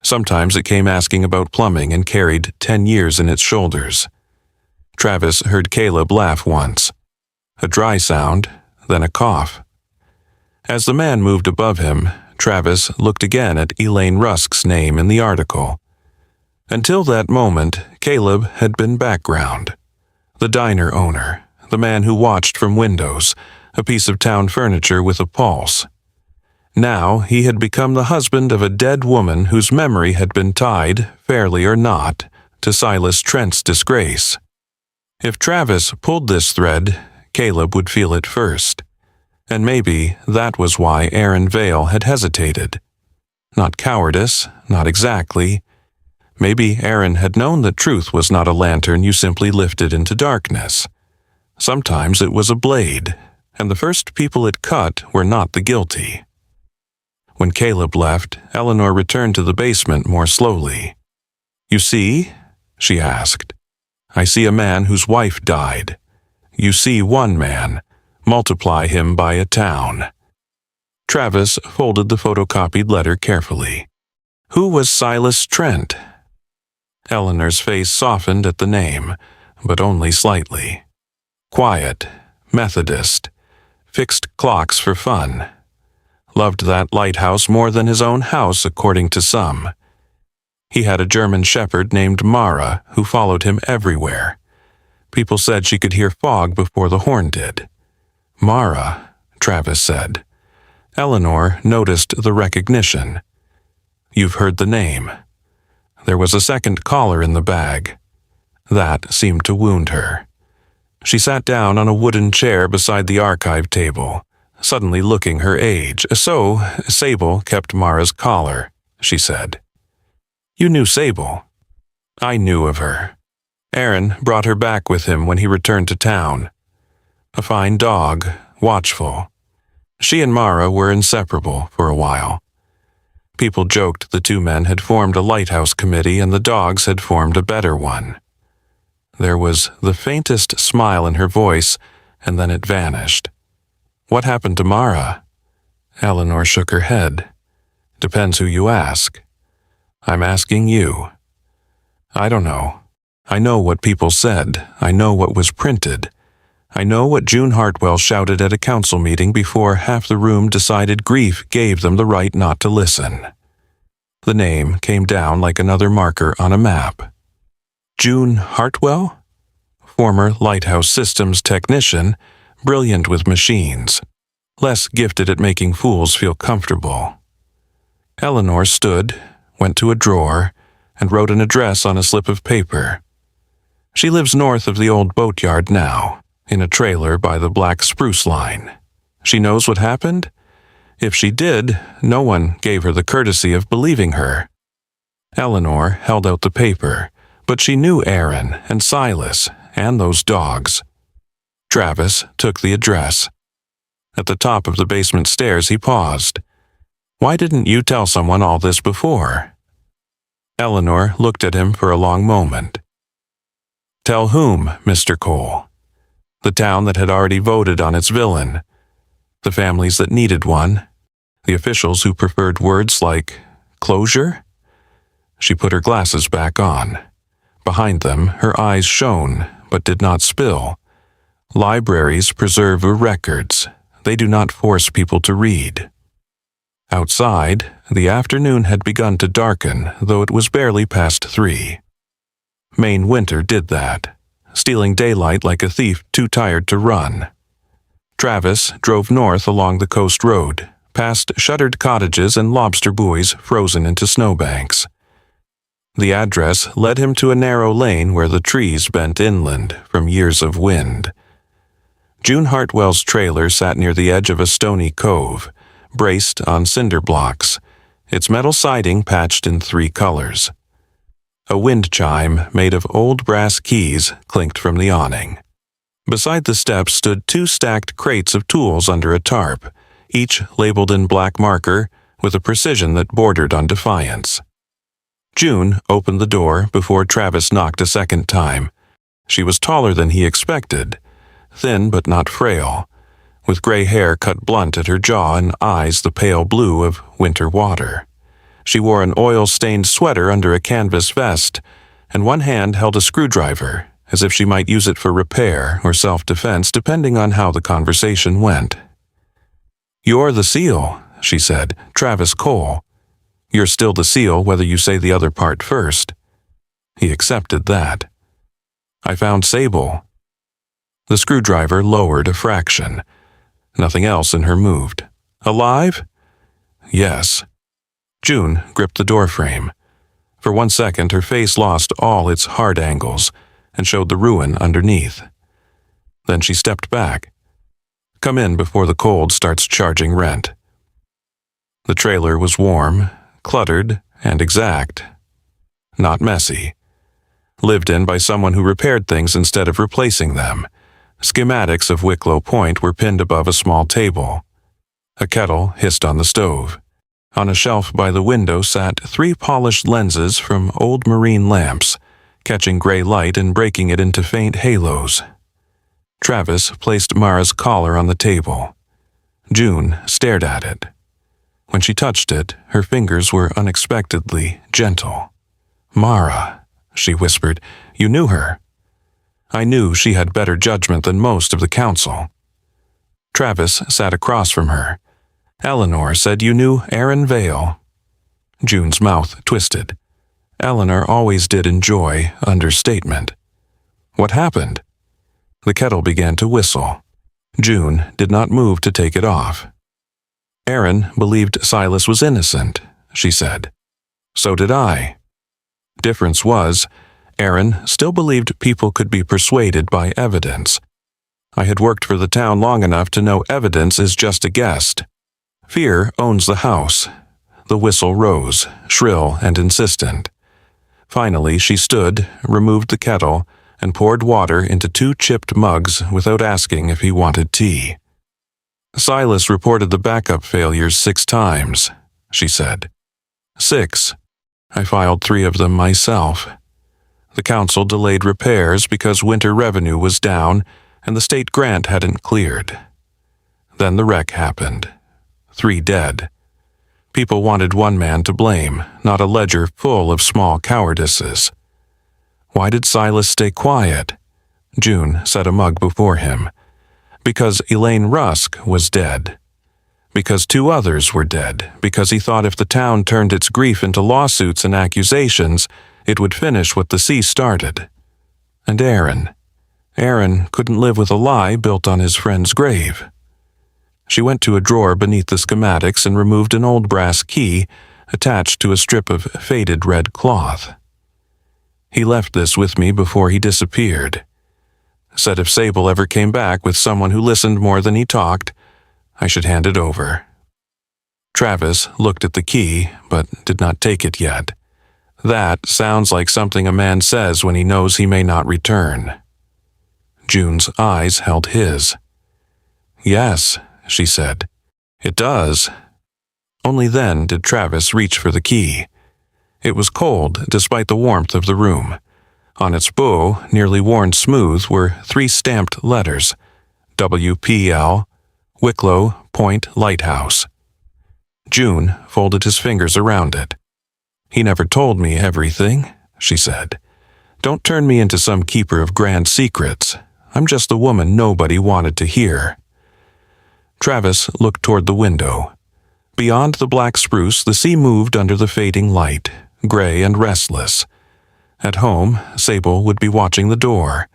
Sometimes it came asking about plumbing and carried 10 years in its shoulders. Travis heard Caleb laugh once. A dry sound, then a cough. As the man moved above him, Travis looked again at Elaine Rusk's name in the article. Until that moment, Caleb had been background. The diner owner, the man who watched from windows, a piece of town furniture with a pulse. Now he had become the husband of a dead woman whose memory had been tied, fairly or not, to Silas Trent's disgrace. If Travis pulled this thread, Caleb would feel it first. And maybe that was why Aaron Vale had hesitated. Not cowardice, not exactly. Maybe Aaron had known that truth was not a lantern you simply lifted into darkness. Sometimes it was a blade, and the first people it cut were not the guilty. When Caleb left, Eleanor returned to the basement more slowly. "You see?" she asked. "I see a man whose wife died. You see one man. Multiply him by a town." Travis folded the photocopied letter carefully. Who was Silas Trent? Eleanor's face softened at the name, but only slightly. Quiet, Methodist, fixed clocks for fun. Loved that lighthouse more than his own house, according to some. He had a German shepherd named Mara who followed him everywhere. People said she could hear fog before the horn did. "Mara," Travis said. Eleanor noticed the recognition. "You've heard the name." There was a second collar in the bag. That seemed to wound her. She sat down on a wooden chair beside the archive table, suddenly looking her age. "So, Sable kept Mara's collar," she said. "You knew Sable." "I knew of her. Aaron brought her back with him when he returned to town. A fine dog, watchful. She and Mara were inseparable for a while. People joked the two men had formed a Lighthouse committee and the dogs had formed a better one. There was the faintest smile in her voice, and then it vanished. "What happened to Mara?" Eleanor shook her head. "Depends who you ask." "I'm asking you." "I don't know. I know what people said. I know what was printed. I know what June Hartwell shouted at a council meeting before half the room decided grief gave them the right not to listen." The name came down like another marker on a map. June Hartwell? Former Lighthouse systems technician, brilliant with machines, less gifted at making fools feel comfortable. Eleanor stood, went to a drawer, and wrote an address on a slip of paper. She lives north of the old boatyard now, in a trailer by the black spruce line. She knows what happened? If she did, no one gave her the courtesy of believing her. Eleanor held out the paper, but she knew Aaron and Silas and those dogs. Travis took the address. At the top of the basement stairs, he paused. "Why didn't you tell someone all this before?" Eleanor looked at him for a long moment. "Tell whom, Mr. Cole? The town that had already voted on its villain. The families that needed one. The officials who preferred words like closure?" She put her glasses back on. Behind them, her eyes shone, but did not spill. Libraries preserve records. They do not force people to read. Outside, the afternoon had begun to darken, though it was barely past 3. Maine winter did that, stealing daylight like a thief too tired to run. Travis drove north along the coast road, past shuttered cottages and lobster buoys frozen into snowbanks. The address led him to a narrow lane where the trees bent inland from years of wind. June Hartwell's trailer sat near the edge of a stony cove, braced on cinder blocks, its metal siding patched in 3 colors. A wind chime made of old brass keys clinked from the awning. Beside the steps stood 2 stacked crates of tools under a tarp, each labeled in black marker with a precision that bordered on defiance. June opened the door before Travis knocked a second time. She was taller than he expected, thin but not frail, with gray hair cut blunt at her jaw and eyes the pale blue of winter water. She wore an oil-stained sweater under a canvas vest, and one hand held a screwdriver, as if she might use it for repair or self-defense depending on how the conversation went. "You're the SEAL," she said, "Travis Cole. You're still the SEAL whether you say the other part first." He accepted that. "I found Sable." The screwdriver lowered a fraction. Nothing else in her moved. "Alive?" "Yes." June gripped the doorframe. For 1 second, her face lost all its hard angles and showed the ruin underneath. Then she stepped back. "Come in before the cold starts charging rent." The trailer was warm, cluttered, and exact. Not messy. Lived in by someone who repaired things instead of replacing them. Schematics of Wicklow Point were pinned above a small table. A kettle hissed on the stove. On a shelf by the window sat 3 polished lenses from old marine lamps, catching gray light and breaking it into faint halos. Travis placed Mara's collar on the table. June stared at it. When she touched it, her fingers were unexpectedly gentle. "Mara," she whispered, "you knew her." I knew she had better judgment than most of the council. Travis sat across from her. "Eleanor said you knew Aaron Vale." June's mouth twisted. Eleanor always did enjoy understatement. "What happened?" The kettle began to whistle. June did not move to take it off. "Aaron believed Silas was innocent," she said. "So did I. Difference was, Aaron still believed people could be persuaded by evidence. I had worked for the town long enough to know evidence is just a guest. Fear owns the house." The whistle rose, shrill and insistent. Finally, she stood, removed the kettle, and poured water into 2 chipped mugs without asking if he wanted tea. "Silas reported the backup failures 6 times, she said. 6. I filed 3 of them myself. The council delayed repairs because winter revenue was down and the state grant hadn't cleared. Then the wreck happened. 3 dead. People wanted one man to blame, not a ledger full of small cowardices. Why did Silas stay quiet? June set a mug before him. Because Elaine Rusk was dead. Because 2 others were dead. Because he thought if the town turned its grief into lawsuits and accusations, it would finish what the sea started. And Aaron. Aaron couldn't live with a lie built on his friend's grave. She went to a drawer beneath the schematics and removed an old brass key attached to a strip of faded red cloth. He left this with me before he disappeared. Said if Sable ever came back with someone who listened more than he talked, I should hand it over. Travis looked at the key, but did not take it yet. That sounds like something a man says when he knows he may not return. June's eyes held his. Yes, she said. It does. Only then did Travis reach for the key. It was cold, despite the warmth of the room. On its bow, nearly worn smooth, were 3 stamped letters: WPL, Wicklow Point Lighthouse. June folded his fingers around it. He never told me everything, she said. Don't turn me into some keeper of grand secrets. I'm just the woman nobody wanted to hear. Travis looked toward the window. Beyond the black spruce, the sea moved under the fading light, gray and restless. At home, Sable would be watching the door.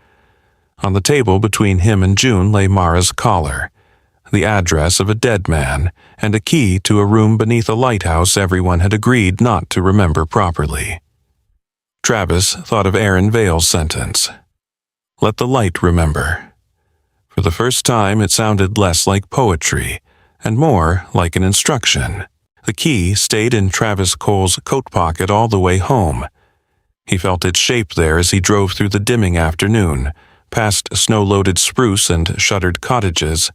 On the table between him and June lay Mara's collar, the address of a dead man, and a key to a room beneath a lighthouse everyone had agreed not to remember properly. Travis thought of Aaron Vale's sentence. Let the light remember. For the first time, it sounded less like poetry, and more like an instruction. The key stayed in Travis Cole's coat pocket all the way home. He felt its shape there as he drove through the dimming afternoon, past snow-loaded spruce and shuttered cottages,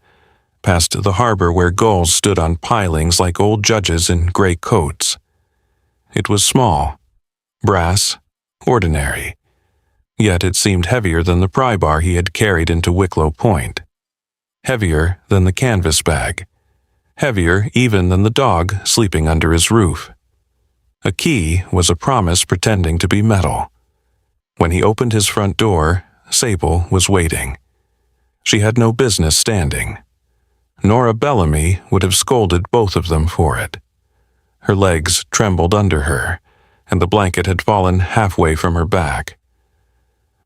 past the harbor where gulls stood on pilings like old judges in gray coats. It was small, brass, ordinary, yet it seemed heavier than the pry bar he had carried into Wicklow Point. Heavier than the canvas bag. Heavier even than the dog sleeping under his roof. A key was a promise pretending to be metal. When he opened his front door, Sable was waiting. She had no business standing. Nora Bellamy would have scolded both of them for it. Her legs trembled under her, and the blanket had fallen halfway from her back.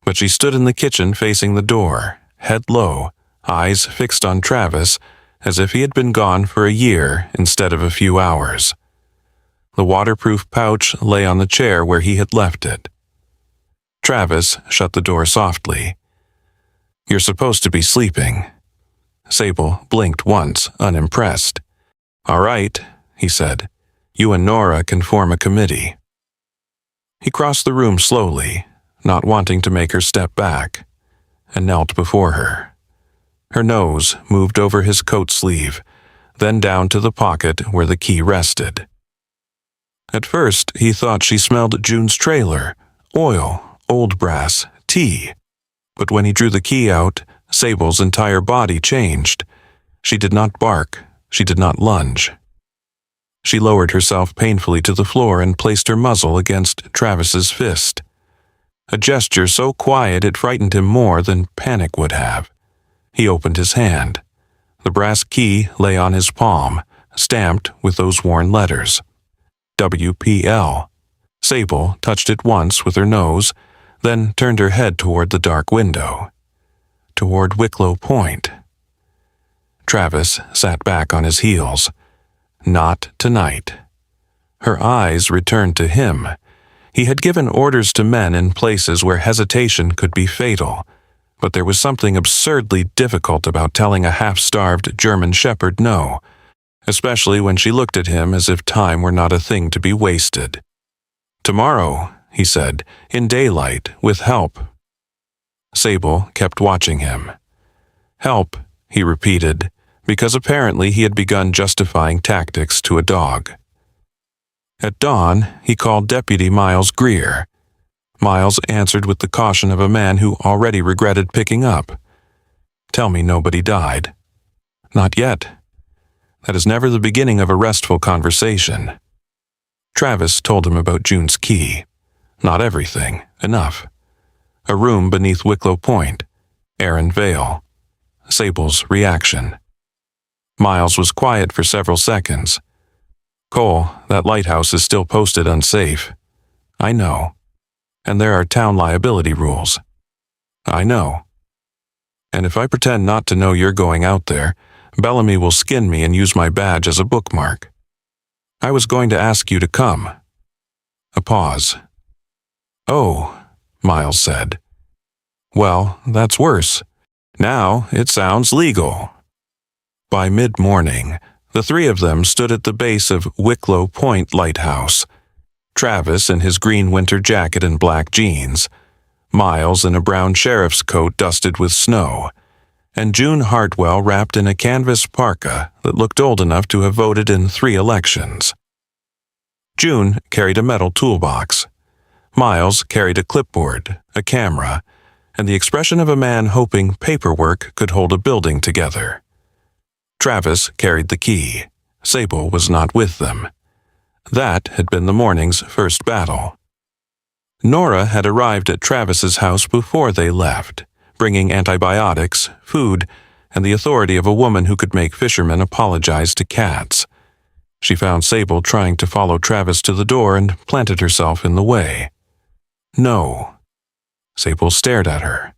But she stood in the kitchen facing the door, head low, eyes fixed on Travis, as if he had been gone for a year instead of a few hours. The waterproof pouch lay on the chair where he had left it. Travis shut the door softly. You're supposed to be sleeping. Sable blinked once, unimpressed. All right, he said. You and Nora can form a committee. He crossed the room slowly, not wanting to make her step back, and knelt before her. Her nose moved over his coat sleeve, then down to the pocket where the key rested. At first, he thought she smelled June's trailer, oil, old brass, tea. But when he drew the key out, Sable's entire body changed. She did not bark. She did not lunge. She lowered herself painfully to the floor and placed her muzzle against Travis's fist. A gesture so quiet it frightened him more than panic would have. He opened his hand. The brass key lay on his palm, stamped with those worn letters. WPL. Sable touched it once with her nose, then turned her head toward the dark window. Toward Wicklow Point. Travis sat back on his heels. Not tonight. Her eyes returned to him. He had given orders to men in places where hesitation could be fatal, but there was something absurdly difficult about telling a half-starved German shepherd no, especially when she looked at him as if time were not a thing to be wasted. Tomorrow, he said, in daylight, with help. Sable kept watching him. Help, he repeated, because apparently he had begun justifying tactics to a dog. At dawn, he called Deputy Miles Greer. Miles answered with the caution of a man who already regretted picking up. Tell me nobody died. Not yet. That is never the beginning of a restful conversation. Travis told him about June's key. Not everything. Enough. A room beneath Wicklow Point. Aaron Vale. Sable's reaction. Miles was quiet for several seconds. Cole, that lighthouse is still posted unsafe. I know. And there are town liability rules. I know. And if I pretend not to know you're going out there, Bellamy will skin me and use my badge as a bookmark. I was going to ask you to come. A pause. Oh, Miles said. Well, that's worse. Now it sounds legal. By mid-morning, the three of them stood at the base of Wicklow Point Lighthouse. Travis in his green winter jacket and black jeans, Miles in a brown sheriff's coat dusted with snow, and June Hartwell wrapped in a canvas parka that looked old enough to have voted in 3 elections. June carried a metal toolbox. Miles carried a clipboard, a camera, and the expression of a man hoping paperwork could hold a building together. Travis carried the key. Sable was not with them. That had been the morning's first battle. Nora had arrived at Travis's house before they left, bringing antibiotics, food, and the authority of a woman who could make fishermen apologize to cats. She found Sable trying to follow Travis to the door and planted herself in the way. No. Sable stared at her.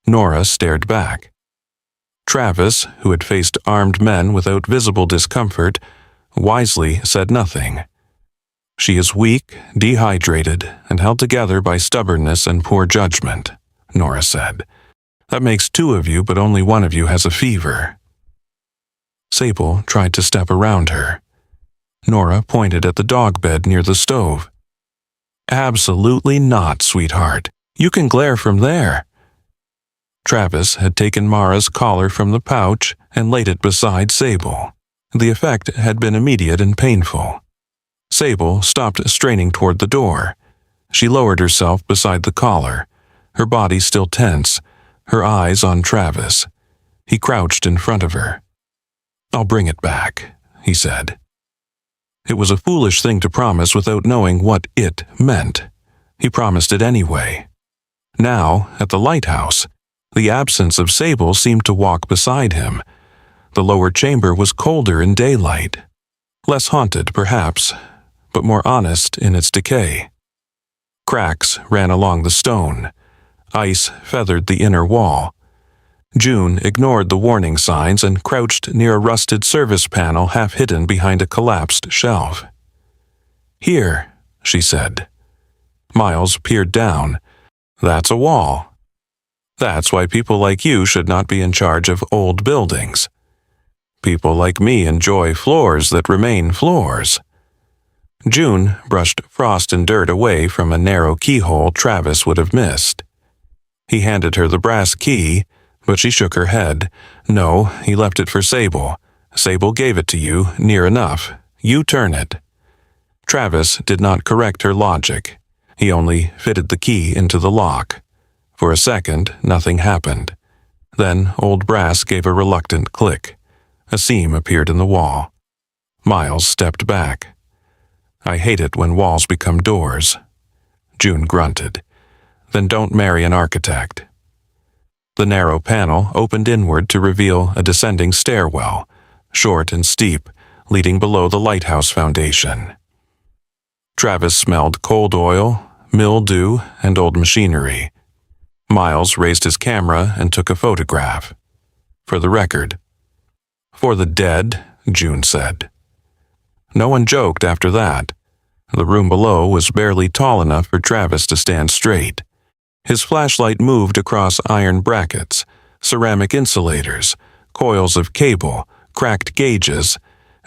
Nora stared back. Travis, who had faced armed men without visible discomfort, wisely said nothing. She is weak, dehydrated, and held together by stubbornness and poor judgment, Nora said. That makes 2 of you, but only one of you has a fever. Sable tried to step around her. Nora pointed at the dog bed near the stove. Absolutely not, sweetheart. You can glare from there. Travis had taken Mara's collar from the pouch and laid it beside Sable. The effect had been immediate and painful. Sable stopped straining toward the door. She lowered herself beside the collar, her body still tense, her eyes on Travis. He crouched in front of her. I'll bring it back, he said. It was a foolish thing to promise without knowing what it meant. He promised it anyway. Now, at the lighthouse, the absence of Sable seemed to walk beside him. The lower chamber was colder in daylight. Less haunted, perhaps, but more honest in its decay. Cracks ran along the stone. Ice feathered the inner wall. June ignored the warning signs and crouched near a rusted service panel half hidden behind a collapsed shelf. Here, she said. Miles peered down. That's a wall. That's why people like you should not be in charge of old buildings. People like me enjoy floors that remain floors. June brushed frost and dirt away from a narrow keyhole Travis would have missed. He handed her the brass key, but she shook her head. No, he left it for Sable. Sable gave it to you, near enough. You turn it. Travis did not correct her logic. He only fitted the key into the lock. For a second, nothing happened. Then old brass gave a reluctant click. A seam appeared in the wall. Miles stepped back. I hate it when walls become doors. June grunted. Then don't marry an architect. The narrow panel opened inward to reveal a descending stairwell, short and steep, leading below the lighthouse foundation. Travis smelled cold oil, mildew, and old machinery. Miles raised his camera and took a photograph. For the record. For the dead, June said. No one joked after that. The room below was barely tall enough for Travis to stand straight. His flashlight moved across iron brackets, ceramic insulators, coils of cable, cracked gauges,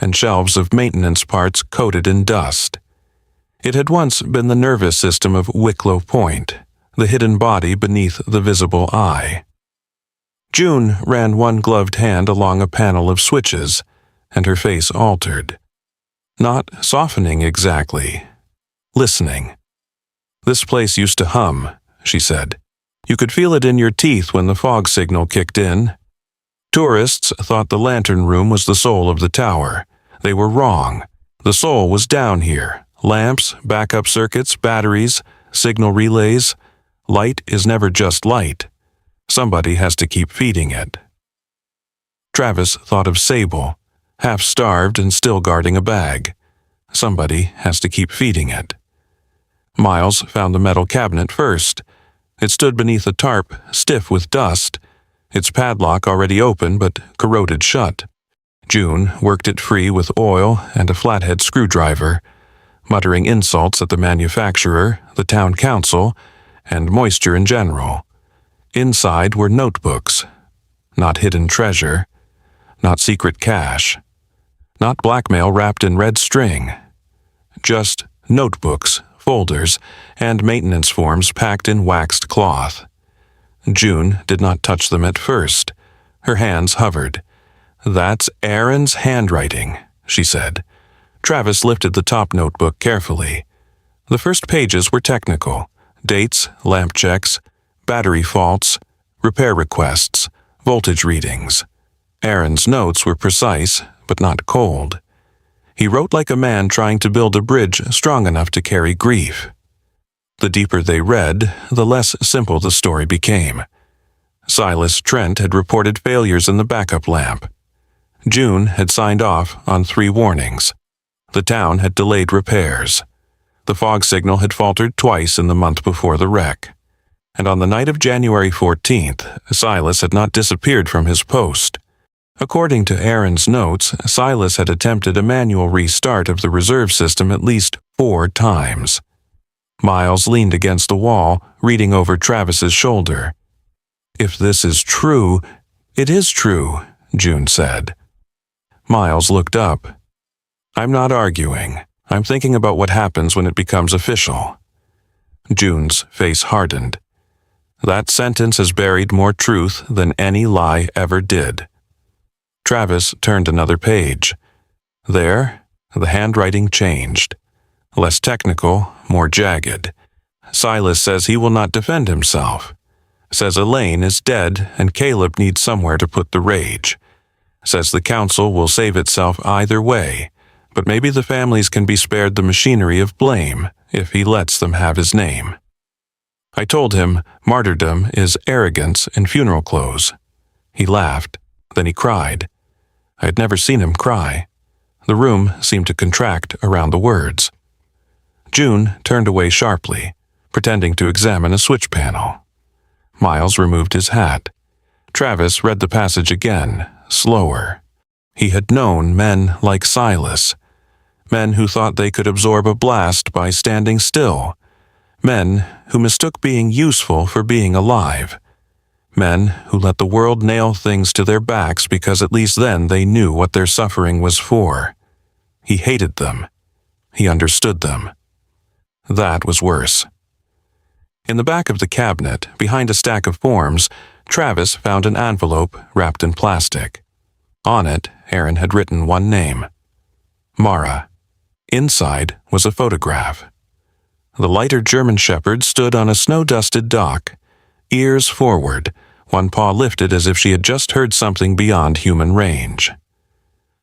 and shelves of maintenance parts coated in dust. It had once been the nervous system of Wicklow Point, the hidden body beneath the visible eye. June ran one gloved hand along a panel of switches, and her face altered. Not softening exactly. Listening. This place used to hum, she said. You could feel it in your teeth when the fog signal kicked in. Tourists thought the lantern room was the soul of the tower. They were wrong. The soul was down here. Lamps, backup circuits, batteries, signal relays. Light is never just light. Somebody has to keep feeding it. Travis thought of Sable, half-starved and still guarding a bag. Somebody has to keep feeding it. Miles found the metal cabinet first. It stood beneath a tarp, stiff with dust, its padlock already open but corroded shut. June worked it free with oil and a flathead screwdriver, muttering insults at the manufacturer, the town council, and moisture in general. Inside were notebooks. Not hidden treasure. Not secret cash. Not blackmail wrapped in red string. Just notebooks, folders, and maintenance forms packed in waxed cloth. June did not touch them at first. Her hands hovered. "That's Aaron's handwriting," she said. Travis lifted the top notebook carefully. The first pages were technical: dates, lamp checks, battery faults, repair requests, voltage readings. Aaron's notes were precise, but not cold. He wrote like a man trying to build a bridge strong enough to carry grief. The deeper they read, the less simple the story became. Silas Trent had reported failures in the backup lamp. June had signed off on 3 warnings. The town had delayed repairs. The fog signal had faltered twice in the month before the wreck. And on the night of January 14th, Silas had not disappeared from his post. According to Aaron's notes, Silas had attempted a manual restart of the reserve system at least 4 times. Miles leaned against the wall, reading over Travis's shoulder. "If this is true—" "It is true," June said. Miles looked up. "I'm not arguing. I'm thinking about what happens when it becomes official." June's face hardened. "That sentence has buried more truth than any lie ever did." Travis turned another page. There, the handwriting changed. Less technical, more jagged. "Silas says he will not defend himself. Says Elaine is dead and Caleb needs somewhere to put the rage. Says the council will save itself either way, but maybe the families can be spared the machinery of blame if he lets them have his name. I told him martyrdom is arrogance in funeral clothes." He laughed, then he cried. I had never seen him cry. The room seemed to contract around the words. June turned away sharply, pretending to examine a switch panel. Miles removed his hat. Travis read the passage again, slower. He had known men like Silas, men who thought they could absorb a blast by standing still, men who mistook being useful for being alive, men who let the world nail things to their backs because at least then they knew what their suffering was for. He hated them. He understood them. That was worse. In the back of the cabinet, behind a stack of forms, Travis found an envelope wrapped in plastic. On it, Aaron had written one name: Mara. Inside was a photograph. The lighter German shepherd stood on a snow-dusted dock, ears forward, one paw lifted as if she had just heard something beyond human range.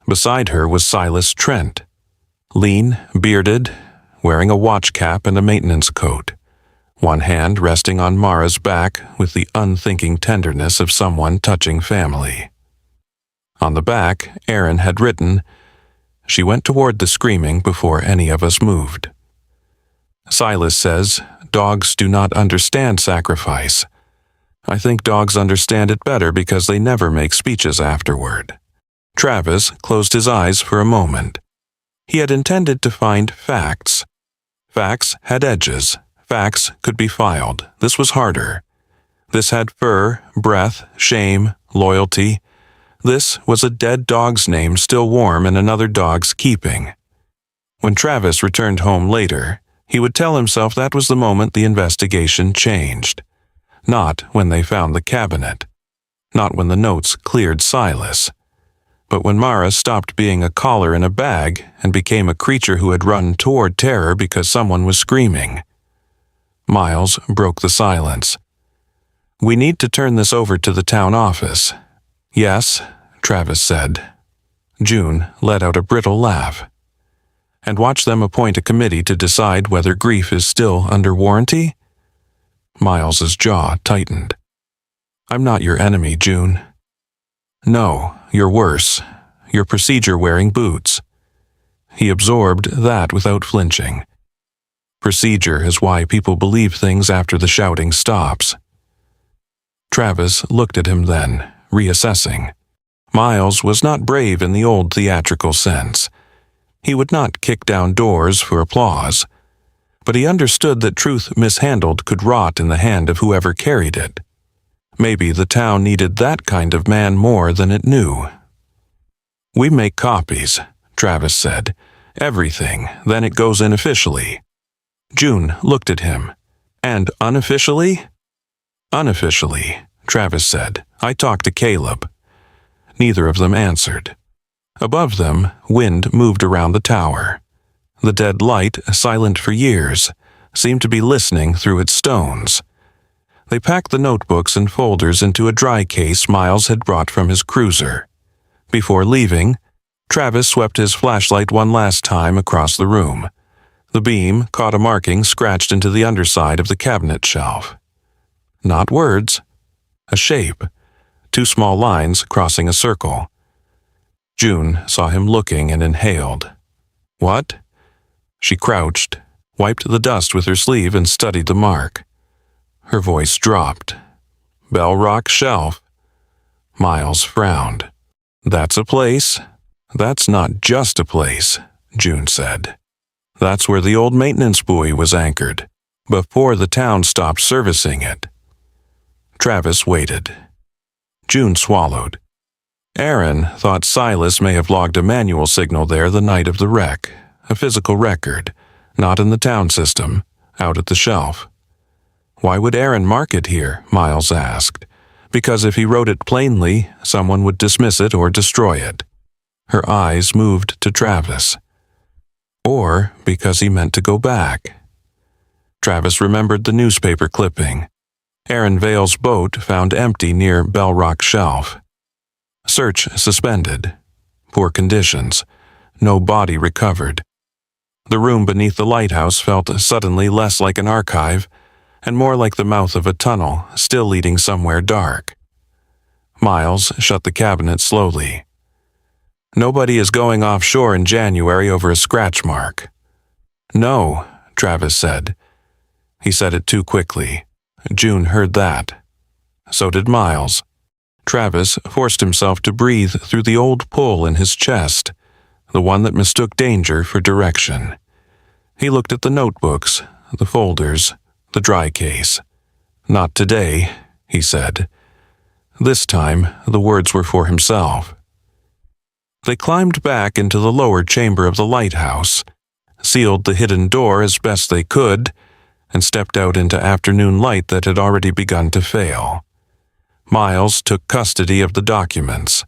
Beside her was Silas Trent, lean, bearded, wearing a watch cap and a maintenance coat, one hand resting on Mara's back with the unthinking tenderness of someone touching family. On the back, Aaron had written, "She went toward the screaming before any of us moved." Silas says, dogs do not understand sacrifice. I think dogs understand it better because they never make speeches afterward. Travis closed his eyes for a moment. He had intended to find facts. Facts had edges. Facts could be filed. This was harder. This had fur, breath, shame, loyalty. This was a dead dog's name still warm in another dog's keeping. When Travis returned home later, he would tell himself that was the moment the investigation changed. Not when they found the cabinet. Not when the notes cleared Silas. But when Mara stopped being a collar in a bag and became a creature who had run toward terror because someone was screaming. Miles broke the silence. "We need to turn this over to the town office." "Yes," Travis said. June let out a brittle laugh. "And watch them appoint a committee to decide whether grief is still under warranty?" Miles's jaw tightened. "I'm not your enemy, June." "No, you're worse. You're procedure-wearing boots." He absorbed that without flinching. Procedure is why people believe things after the shouting stops. Travis looked at him then, reassessing. Miles was not brave in the old theatrical sense. He would not kick down doors for applause. but he understood that truth mishandled could rot in the hand of whoever carried it. Maybe the town needed that kind of man more than it knew. "We make copies," Travis said. "Everything, then it goes in officially." June looked at him. "And unofficially?" "Unofficially," Travis said. "I talked to Caleb." Neither of them answered. Above them, wind moved around the tower. The dead light, silent for years, seemed to be listening through its stones. They packed the notebooks and folders into a dry case Miles had brought from his cruiser. Before leaving, Travis swept his flashlight one last time across the room. The beam caught a marking scratched into the underside of the cabinet shelf. Not words, a shape, 2 small lines crossing a circle. June saw him looking and inhaled. "What?" She crouched, wiped the dust with her sleeve and studied the mark. Her voice dropped. "Bell Rock Shelf." Miles frowned. "That's a place." "That's not just a place," June said. "That's where the old maintenance buoy was anchored, before the town stopped servicing it." Travis waited. June swallowed. Aaron thought Silas may have logged a manual signal there the night of the wreck, a physical record, not in the town system, out at the shelf. Why would Aaron mark it here, Miles asked. Because if he wrote it plainly, someone would dismiss it or destroy it. Her eyes moved to Travis. Or because he meant to go back. Travis remembered the newspaper clipping. Aaron Vale's boat found empty near Bell Rock Shelf. Search suspended. Poor conditions. No body recovered. The room beneath the lighthouse felt suddenly less like an archive and more like the mouth of a tunnel, still leading somewhere dark. Miles shut the cabinet slowly. "Nobody is going offshore in January over a scratch mark." "No," Travis said. He said it too quickly. June heard that. So did Miles. Travis forced himself to breathe through the old pull in his chest, the one that mistook danger for direction. He looked at the notebooks, the folders, the dry case. "Not today," he said. This time, the words were for himself. They climbed back into the lower chamber of the lighthouse, sealed the hidden door as best they could, and stepped out into afternoon light that had already begun to fail. Miles took custody of the documents.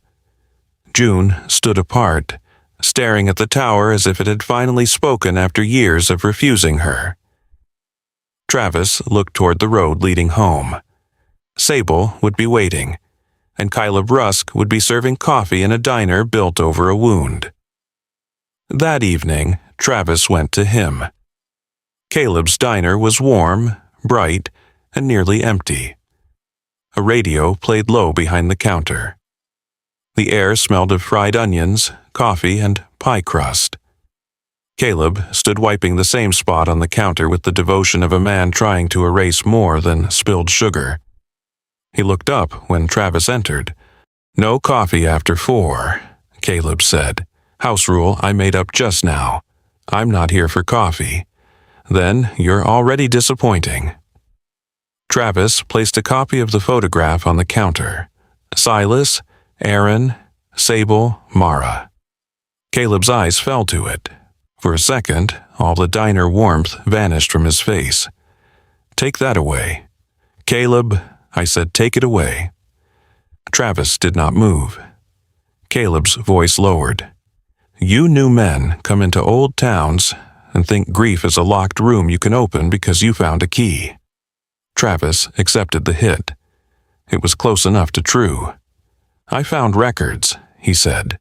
June stood apart, staring at the tower as if it had finally spoken after years of refusing her. Travis looked toward the road leading home. Sable would be waiting, and Caleb Rusk would be serving coffee in a diner built over a wound. That evening, Travis went to him. Caleb's diner was warm, bright, and nearly empty. A radio played low behind the counter. The air smelled of fried onions, coffee, and pie crust. Caleb stood wiping the same spot on the counter with the devotion of a man trying to erase more than spilled sugar. He looked up when Travis entered. "No coffee after 4, Caleb said. "House rule I made up just now. I'm not here for coffee." "Then you're already disappointing." Travis placed a copy of the photograph on the counter. Silas, Aaron, Sable, Mara. Caleb's eyes fell to it. For a second, all the diner warmth vanished from his face. "Take that away." "Caleb," I said, "take it away." Travis did not move. Caleb's voice lowered. "You new men come into old towns and think grief is a locked room you can open because you found a key." Travis accepted the hit. It was close enough to true. "I found records," he said.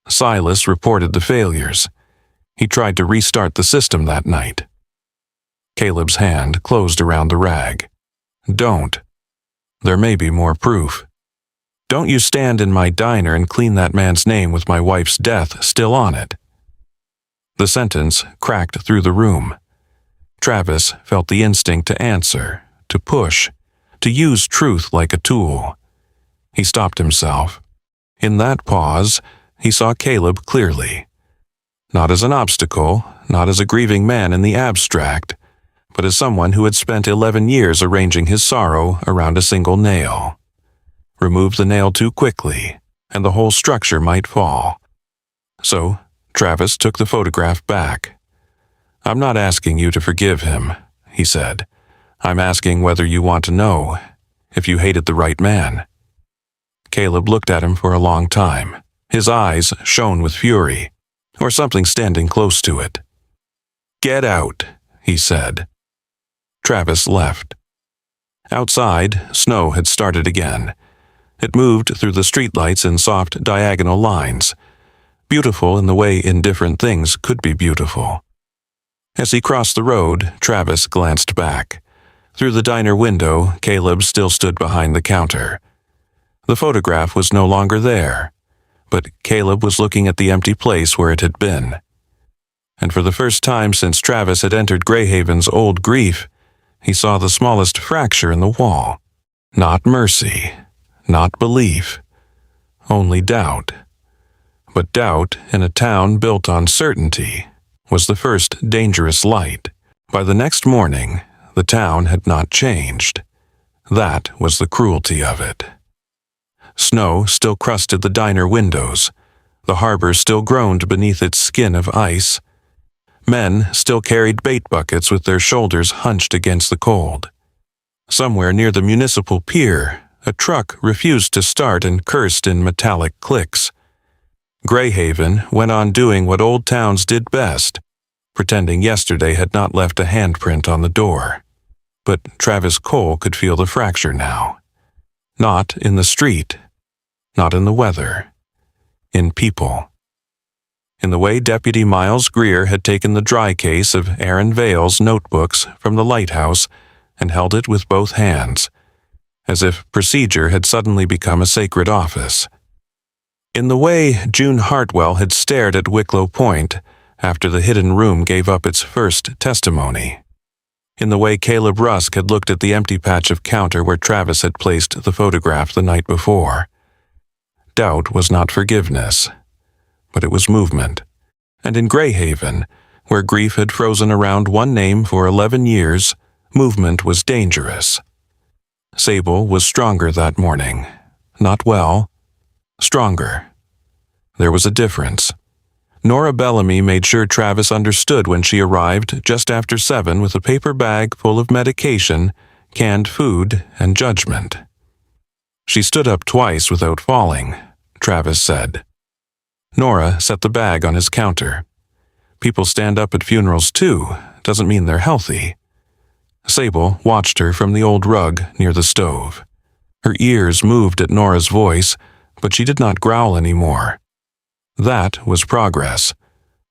"Silas reported the failures. He tried to restart the system that night." Caleb's hand closed around the rag. "Don't. There may be more proof. Don't you stand in my diner and clean that man's name with my wife's death still on it." The sentence cracked through the room. Travis felt the instinct to answer, to push, to use truth like a tool. He stopped himself. In that pause, he saw Caleb clearly. Not as an obstacle, not as a grieving man in the abstract, but as someone who had spent 11 years arranging his sorrow around a single nail. Remove the nail too quickly, and the whole structure might fall. So, Travis took the photograph back. "I'm not asking you to forgive him," he said. "I'm asking whether you want to know if you hated the right man." Caleb looked at him for a long time. His eyes shone with fury, or something standing close to it. "Get out," he said. Travis left. Outside, snow had started again. It moved through the streetlights in soft diagonal lines, beautiful in the way indifferent things could be beautiful. As he crossed the road, Travis glanced back. Through the diner window, Caleb still stood behind the counter. The photograph was no longer there, but Caleb was looking at the empty place where it had been. And for the first time since Travis had entered Greyhaven's old grief, he saw the smallest fracture in the wall. Not mercy, not belief, only doubt. But doubt in a town built on certainty was the first dangerous light. By the next morning, the town had not changed. That was the cruelty of it. Snow still crusted the diner windows. The harbor still groaned beneath its skin of ice. Men still carried bait buckets with their shoulders hunched against the cold. Somewhere near the municipal pier, a truck refused to start and cursed in metallic clicks. Greyhaven went on doing what old towns did best, pretending yesterday had not left a handprint on the door. But Travis Cole could feel the fracture now. Not in the street, not in the weather, in people. In the way Deputy Miles Greer had taken the dry case of Aaron Vale's notebooks from the Lighthouse and held it with both hands, as if procedure had suddenly become a sacred office. In the way June Hartwell had stared at Wicklow Point after the hidden room gave up its first testimony. In the way Caleb Rusk had looked at the empty patch of counter where Travis had placed the photograph the night before. Doubt was not forgiveness, but it was movement. And in Greyhaven, where grief had frozen around one name for 11 years, movement was dangerous. Sable was stronger that morning. Not well, stronger. There was a difference. Nora Bellamy made sure Travis understood when she arrived just after 7 with a paper bag full of medication, canned food, and judgment. She stood up twice without falling, Travis said. Nora set the bag on his counter. People stand up at funerals too, doesn't mean they're healthy. Sable watched her from the old rug near the stove. Her ears moved at Nora's voice, but she did not growl anymore. That was progress,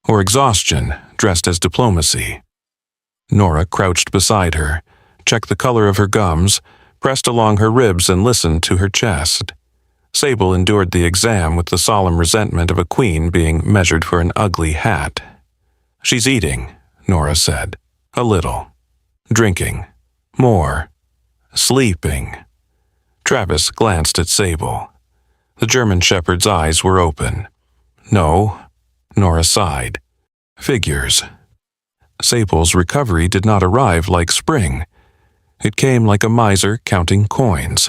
or exhaustion dressed as diplomacy. Nora crouched beside her, checked the color of her gums, pressed along her ribs and listened to her chest. Sable endured the exam with the solemn resentment of a queen being measured for an ugly hat. "She's eating," Nora said. "A little. Drinking. More. Sleeping." Travis glanced at Sable. The German shepherd's eyes were open. "No," Nora sighed. "Figures." Sable's recovery did not arrive like spring. It came like a miser counting coins.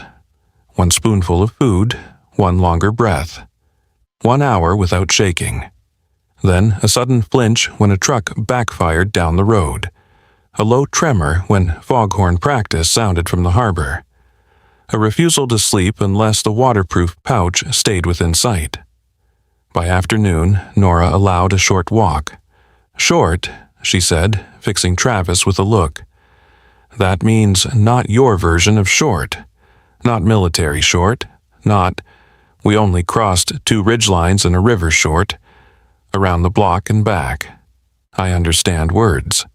One spoonful of food, one longer breath. 1 hour without shaking. Then a sudden flinch when a truck backfired down the road. A low tremor when foghorn practice sounded from the harbor. A refusal to sleep unless the waterproof pouch stayed within sight. By afternoon, Nora allowed a short walk. "Short," she said, fixing Travis with a look. "That means not your version of short. Not military short. Not, we only crossed 2 ridgelines and a river short. Around the block and back. I understand words.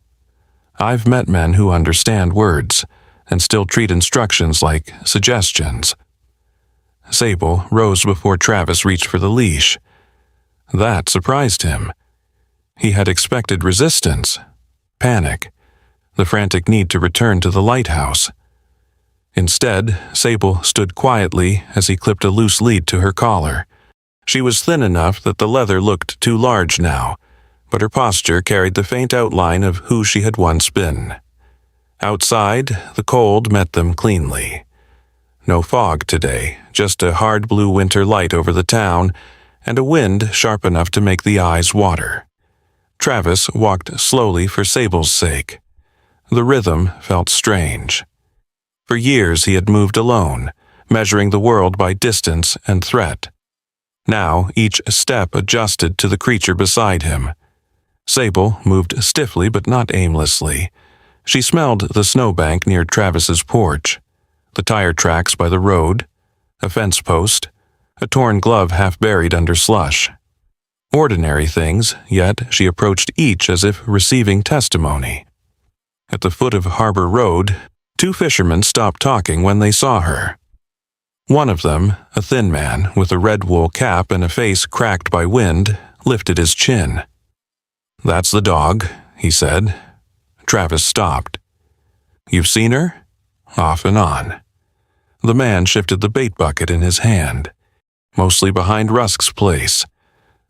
I've met men who understand words and still treat instructions like suggestions." Sable rose before Travis reached for the leash. That surprised him. He had expected resistance, panic, the frantic need to return to the lighthouse. Instead, Sable stood quietly as he clipped a loose lead to her collar. She was thin enough that the leather looked too large now, but her posture carried the faint outline of who she had once been. Outside, the cold met them cleanly. No fog today, just a hard blue winter light over the town, and a wind sharp enough to make the eyes water. Travis walked slowly for Sable's sake. The rhythm felt strange. For years he had moved alone, measuring the world by distance and threat. Now each step adjusted to the creature beside him. Sable moved stiffly but not aimlessly. She smelled the snowbank near Travis's porch, the tire tracks by the road, a fence post, a torn glove half buried under slush. Ordinary things, yet she approached each as if receiving testimony. At the foot of Harbor Road, two fishermen stopped talking when they saw her. One of them, a thin man with a red wool cap and a face cracked by wind, lifted his chin. "That's the dog," he said. Travis stopped. "You've seen her?" "Off and on." The man shifted the bait bucket in his hand. "Mostly behind Rusk's place.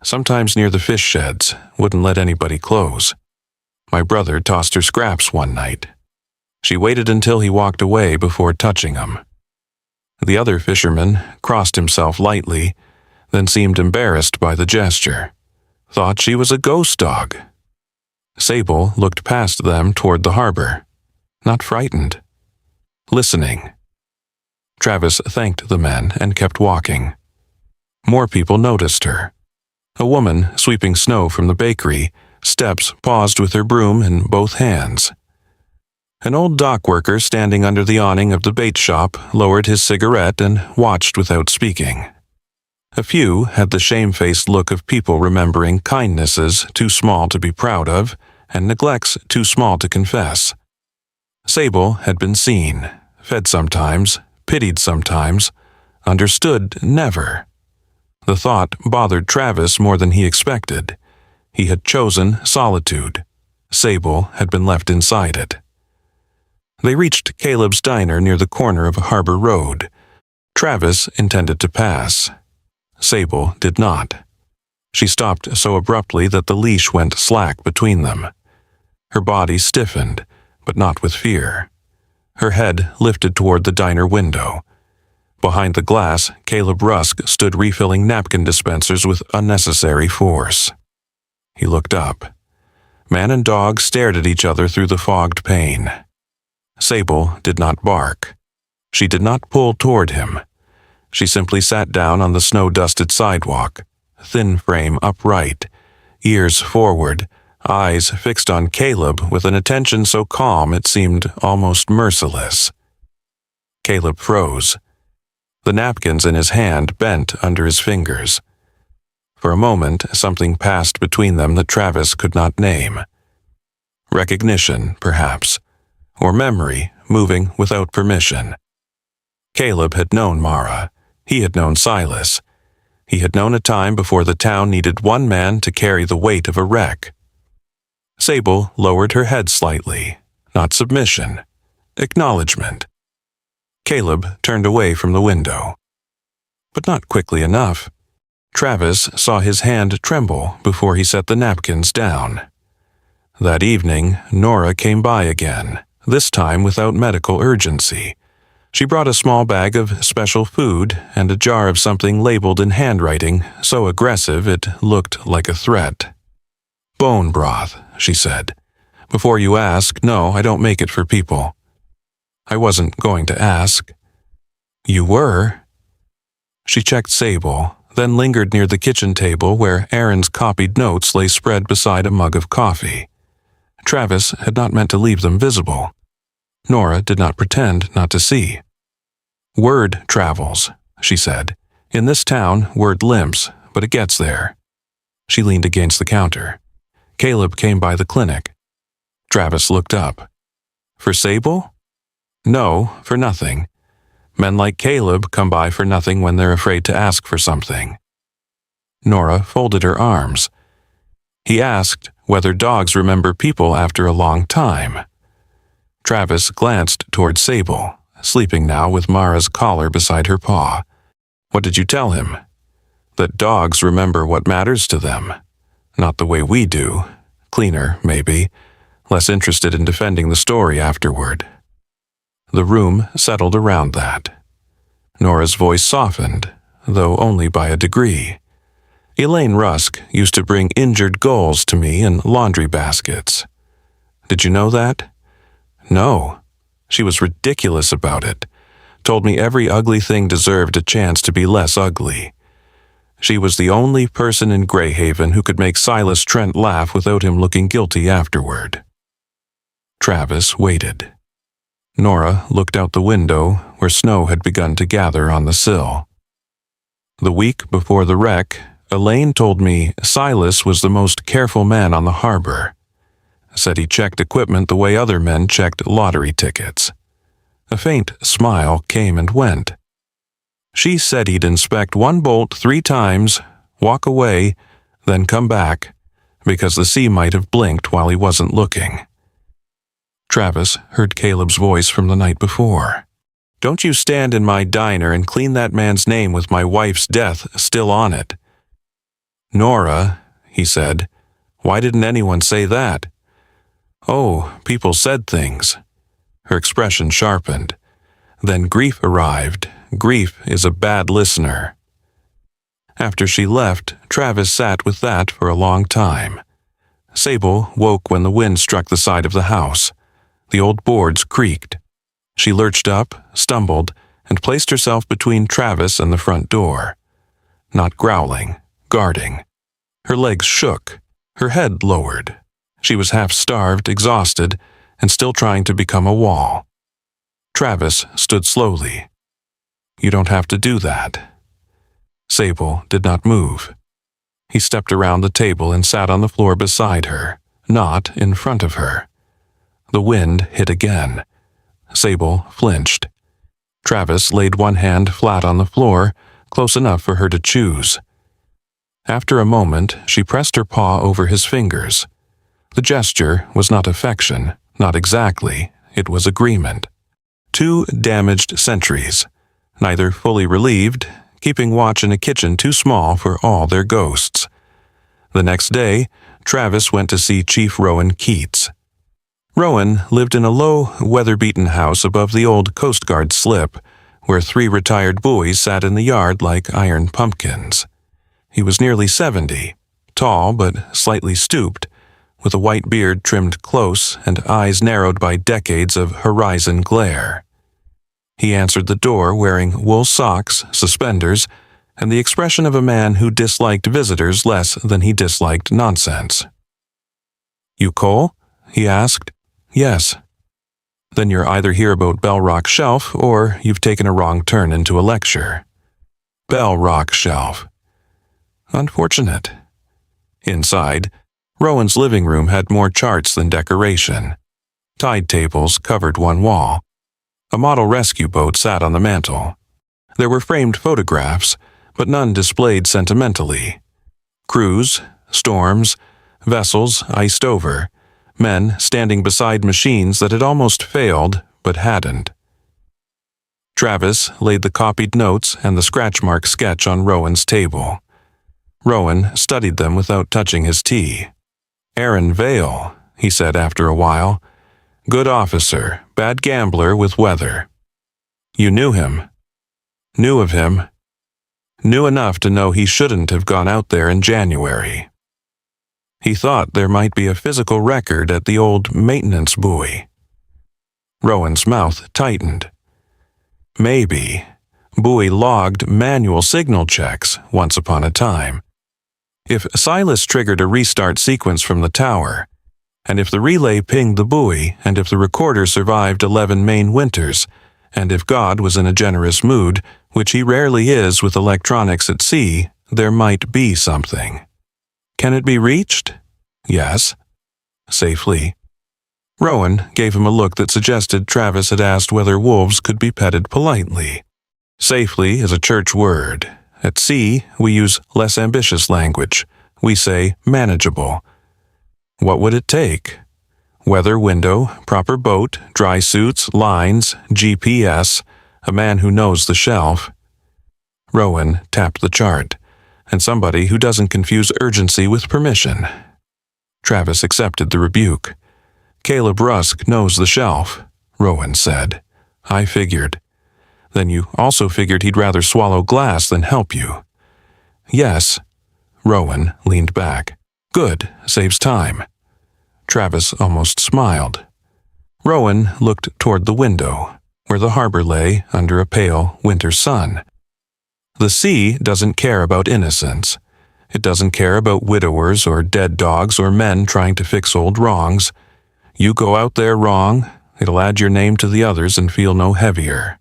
Sometimes near the fish sheds, wouldn't let anybody close. My brother tossed her scraps one night. She waited until he walked away before touching them." The other fisherman crossed himself lightly, then seemed embarrassed by the gesture. "Thought she was a ghost dog." Sable looked past them toward the harbor. Not frightened. Listening. Travis thanked the men and kept walking. More people noticed her. A woman sweeping snow from the bakery, steps paused with her broom in both hands. An old dock worker standing under the awning of the bait shop lowered his cigarette and watched without speaking. A few had the shamefaced look of people remembering kindnesses too small to be proud of and neglects too small to confess. Sable had been seen, fed sometimes, pitied sometimes, understood never. The thought bothered Travis more than he expected. He had chosen solitude. Sable had been left inside it. They reached Caleb's diner near the corner of Harbor Road. Travis intended to pass. Sable did not. She stopped so abruptly that the leash went slack between them. Her body stiffened, but not with fear. Her head lifted toward the diner window. Behind the glass, Caleb Rusk stood refilling napkin dispensers with unnecessary force. He looked up. Man and dog stared at each other through the fogged pane. Sable did not bark. She did not pull toward him. She simply sat down on the snow-dusted sidewalk, thin frame upright, ears forward, eyes fixed on Caleb with an attention so calm it seemed almost merciless. Caleb froze. The napkins in his hand bent under his fingers. For a moment, something passed between them that Travis could not name. Recognition, perhaps, or memory moving without permission. Caleb had known Mara. He had known Silas. He had known a time before the town needed one man to carry the weight of a wreck. Sable lowered her head slightly, not submission, acknowledgement. Caleb turned away from the window. But not quickly enough. Travis saw his hand tremble before he set the napkins down. That evening, Nora came by again, this time without medical urgency. She brought a small bag of special food and a jar of something labeled in handwriting so aggressive it looked like a threat. "Bone broth," she said. "Before you ask, no, I don't make it for people." I wasn't going to ask. "You were?" She checked Sable, then lingered near the kitchen table where Aaron's copied notes lay spread beside a mug of coffee. Travis had not meant to leave them visible. Nora did not pretend not to see. "Word travels," she said. "In this town, word limps, but it gets there." She leaned against the counter. Caleb came by the clinic. Travis looked up. "For Sable?" "No, for nothing. Men like Caleb come by for nothing when they're afraid to ask for something." Nora folded her arms. "He asked whether dogs remember people after a long time." Travis glanced toward Sable, sleeping now with Mara's collar beside her paw. "What did you tell him?" "That dogs remember what matters to them." Not the way we do. Cleaner, maybe. Less interested in defending the story afterward. The room settled around that. Nora's voice softened, though only by a degree. Elaine Rusk used to bring injured gulls to me in laundry baskets. Did you know that? No. She was ridiculous about it. Told me every ugly thing deserved a chance to be less ugly. She was the only person in Greyhaven who could make Silas Trent laugh without him looking guilty afterward. Travis waited. Nora looked out the window where snow had begun to gather on the sill. The week before the wreck, Elaine told me Silas was the most careful man on the harbor. Said he checked equipment the way other men checked lottery tickets. A faint smile came and went. She said he'd inspect one bolt 3 times, walk away, then come back, because the sea might have blinked while he wasn't looking. Travis heard Caleb's voice from the night before. "Don't you stand in my diner and clean that man's name with my wife's death still on it." "Nora," he said, "why didn't anyone say that?" "Oh, people said things." Her expression sharpened. Then grief arrived. Grief is a bad listener. After she left, Travis sat with that for a long time. Sable woke when the wind struck the side of the house. The old boards creaked. She lurched up, stumbled, and placed herself between Travis and the front door. Not growling, guarding. Her legs shook, her head lowered. She was half-starved, exhausted, and still trying to become a wall. Travis stood slowly. "You don't have to do that." Sable did not move. He stepped around the table and sat on the floor beside her, not in front of her. The wind hit again. Sable flinched. Travis laid one hand flat on the floor, close enough for her to choose. After a moment, she pressed her paw over his fingers. The gesture was not affection, not exactly, it was agreement. 2 damaged sentries, neither fully relieved, keeping watch in a kitchen too small for all their ghosts. The next day, Travis went to see Chief Rowan Keats. Rowan lived in a low, weather-beaten house above the old Coast Guard slip, where 3 retired buoys sat in the yard like iron pumpkins. He was nearly 70, tall but slightly stooped, with a white beard trimmed close and eyes narrowed by decades of horizon glare. He answered the door wearing wool socks, suspenders, and the expression of a man who disliked visitors less than he disliked nonsense. "You Cole?" he asked. "Yes." "Then you're either here about Bell Rock Shelf or you've taken a wrong turn into a lecture." "Bell Rock Shelf." "Unfortunate." Inside, Rowan's living room had more charts than decoration. Tide tables covered one wall. A model rescue boat sat on the mantel. There were framed photographs, but none displayed sentimentally. Crews, storms, vessels iced over, men standing beside machines that had almost failed but hadn't. Travis laid the copied notes and the scratch mark sketch on Rowan's table. Rowan studied them without touching his tea. "Aaron Vale," he said after a while. "Good officer, bad gambler with weather." "You knew him?" "Knew of him. Knew enough to know he shouldn't have gone out there in January. He thought there might be a physical record at the old maintenance buoy." Rowan's mouth tightened. "Maybe. Buoy logged manual signal checks once upon a time. If Silas triggered a restart sequence from the tower, and if the relay pinged the buoy, and if the recorder survived 11 Maine winters, and if God was in a generous mood, which he rarely is with electronics at sea, there might be something. Can it be reached? Yes. Safely." Rowan gave him a look that suggested Travis had asked whether wolves could be petted politely. Safely is a church word. At sea, we use less ambitious language. We say manageable. What would it take? Weather window, proper boat, dry suits, lines, GPS, a man who knows the shelf. Rowan tapped the chart. and somebody who doesn't confuse urgency with permission. Travis accepted the rebuke. Caleb Rusk knows the shelf, Rowan said. I figured. Then you also figured he'd rather swallow glass than help you. Yes. Rowan leaned back. Good, saves time. Travis almost smiled. Rowan looked toward the window, where the harbor lay under a pale winter sun. The sea doesn't care about innocence. It doesn't care about widowers or dead dogs or men trying to fix old wrongs. You go out there wrong, it'll add your name to the others and feel no heavier.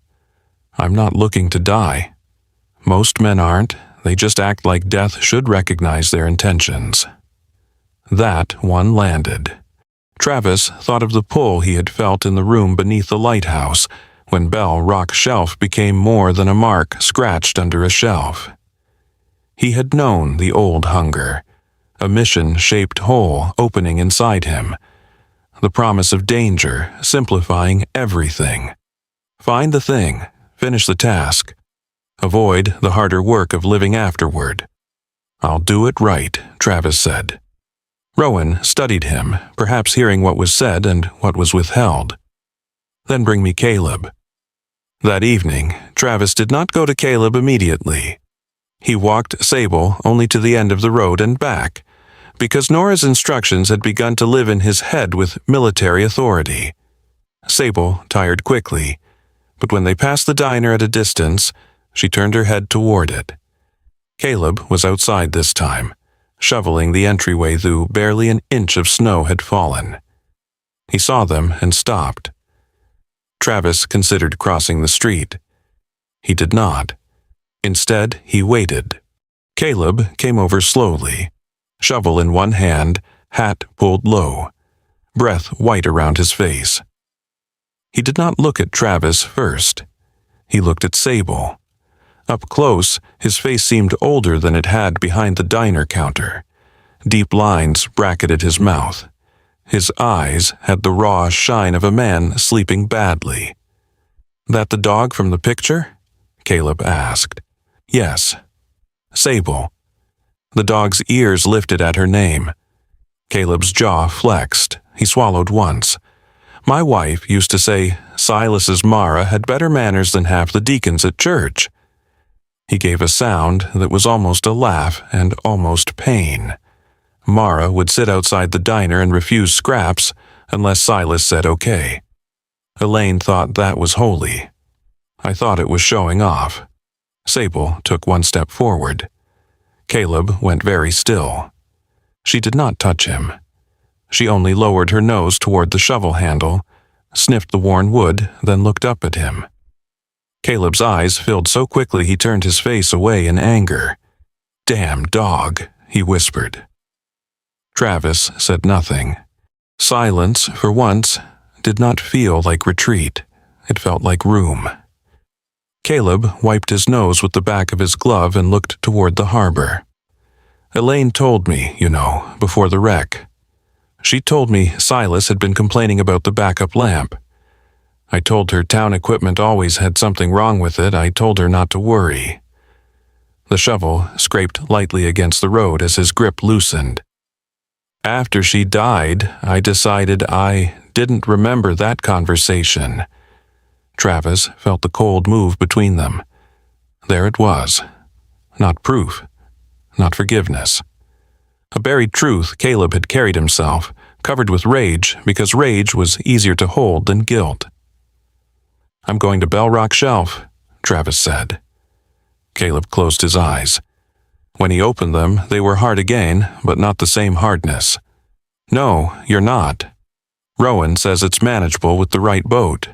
I'm not looking to die. Most men aren't. They just act like death should recognize their intentions. That one landed. Travis thought of the pull he had felt in the room beneath the lighthouse when Bell Rock Shelf became more than a mark scratched under a shelf. He had known the old hunger, a mission-shaped hole opening inside him, the promise of danger simplifying everything. Find the thing, finish the task. Avoid the harder work of living afterward. I'll do it right, Travis said. Rowan studied him, perhaps hearing what was said and what was withheld. Then bring me Caleb. That evening, Travis did not go to Caleb immediately. He walked Sable only to the end of the road and back, because Nora's instructions had begun to live in his head with military authority. Sable tired quickly, but when they passed the diner at a distance, she turned her head toward it. Caleb was outside this time, shoveling the entryway though barely an inch of snow had fallen. He saw them and stopped. Travis considered crossing the street. He did not. Instead, he waited. Caleb came over slowly, shovel in one hand, hat pulled low, breath white around his face. He did not look at Travis first. He looked at Sable. Up close, his face seemed older than it had behind the diner counter. Deep lines bracketed his mouth. His eyes had the raw shine of a man sleeping badly. That the dog from the picture? Caleb asked. Yes. Sable. The dog's ears lifted at her name. Caleb's jaw flexed. He swallowed once. My wife used to say Silas's Mara had better manners than half the deacons at church. He gave a sound that was almost a laugh and almost pain. Mara would sit outside the diner and refuse scraps unless Silas said okay. Elaine thought that was holy. I thought it was showing off. Sable took one step forward. Caleb went very still. She did not touch him. She only lowered her nose toward the shovel handle, sniffed the worn wood, then looked up at him. Caleb's eyes filled so quickly he turned his face away in anger. Damn dog, he whispered. Travis said nothing. Silence, for once, did not feel like retreat. It felt like room. Caleb wiped his nose with the back of his glove and looked toward the harbor. Elaine told me, before the wreck. She told me Silas had been complaining about the backup lamp. I told her town equipment always had something wrong with it. I told her not to worry. The shovel scraped lightly against the road as his grip loosened. After she died, I decided I didn't remember that conversation. Travis felt the cold move between them. There it was. Not proof. Not forgiveness. A buried truth Caleb had carried himself, covered with rage because rage was easier to hold than guilt. I'm going to Bell Rock Shelf, Travis said. Caleb closed his eyes. When he opened them, they were hard again, but not the same hardness. No, you're not. Rowan says it's manageable with the right boat.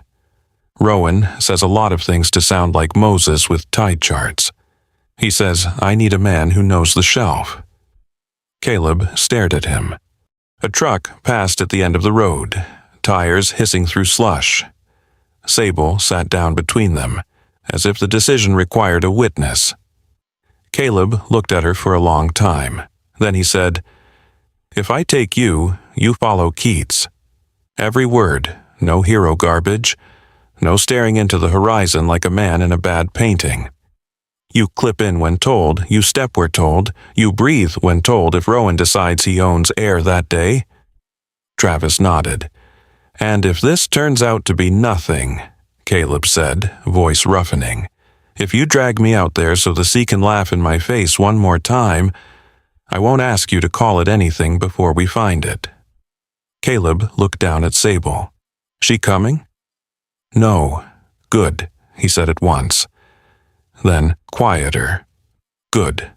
Rowan says a lot of things to sound like Moses with tide charts. He says, I need a man who knows the shelf. Caleb stared at him. A truck passed at the end of the road, tires hissing through slush. Sable sat down between them, as if the decision required a witness. Caleb looked at her for a long time. Then he said, If I take you, you follow Keats. Every word, no hero garbage, no staring into the horizon like a man in a bad painting. You clip in when told, you step where told, you breathe when told if Rowan decides he owns air that day. Travis nodded. And if this turns out to be nothing, Caleb said, voice roughening, if you drag me out there so the sea can laugh in my face one more time, I won't ask you to call it anything before we find it. Caleb looked down at Sable. She coming? No. Good, he said at once. Then, quieter. Good.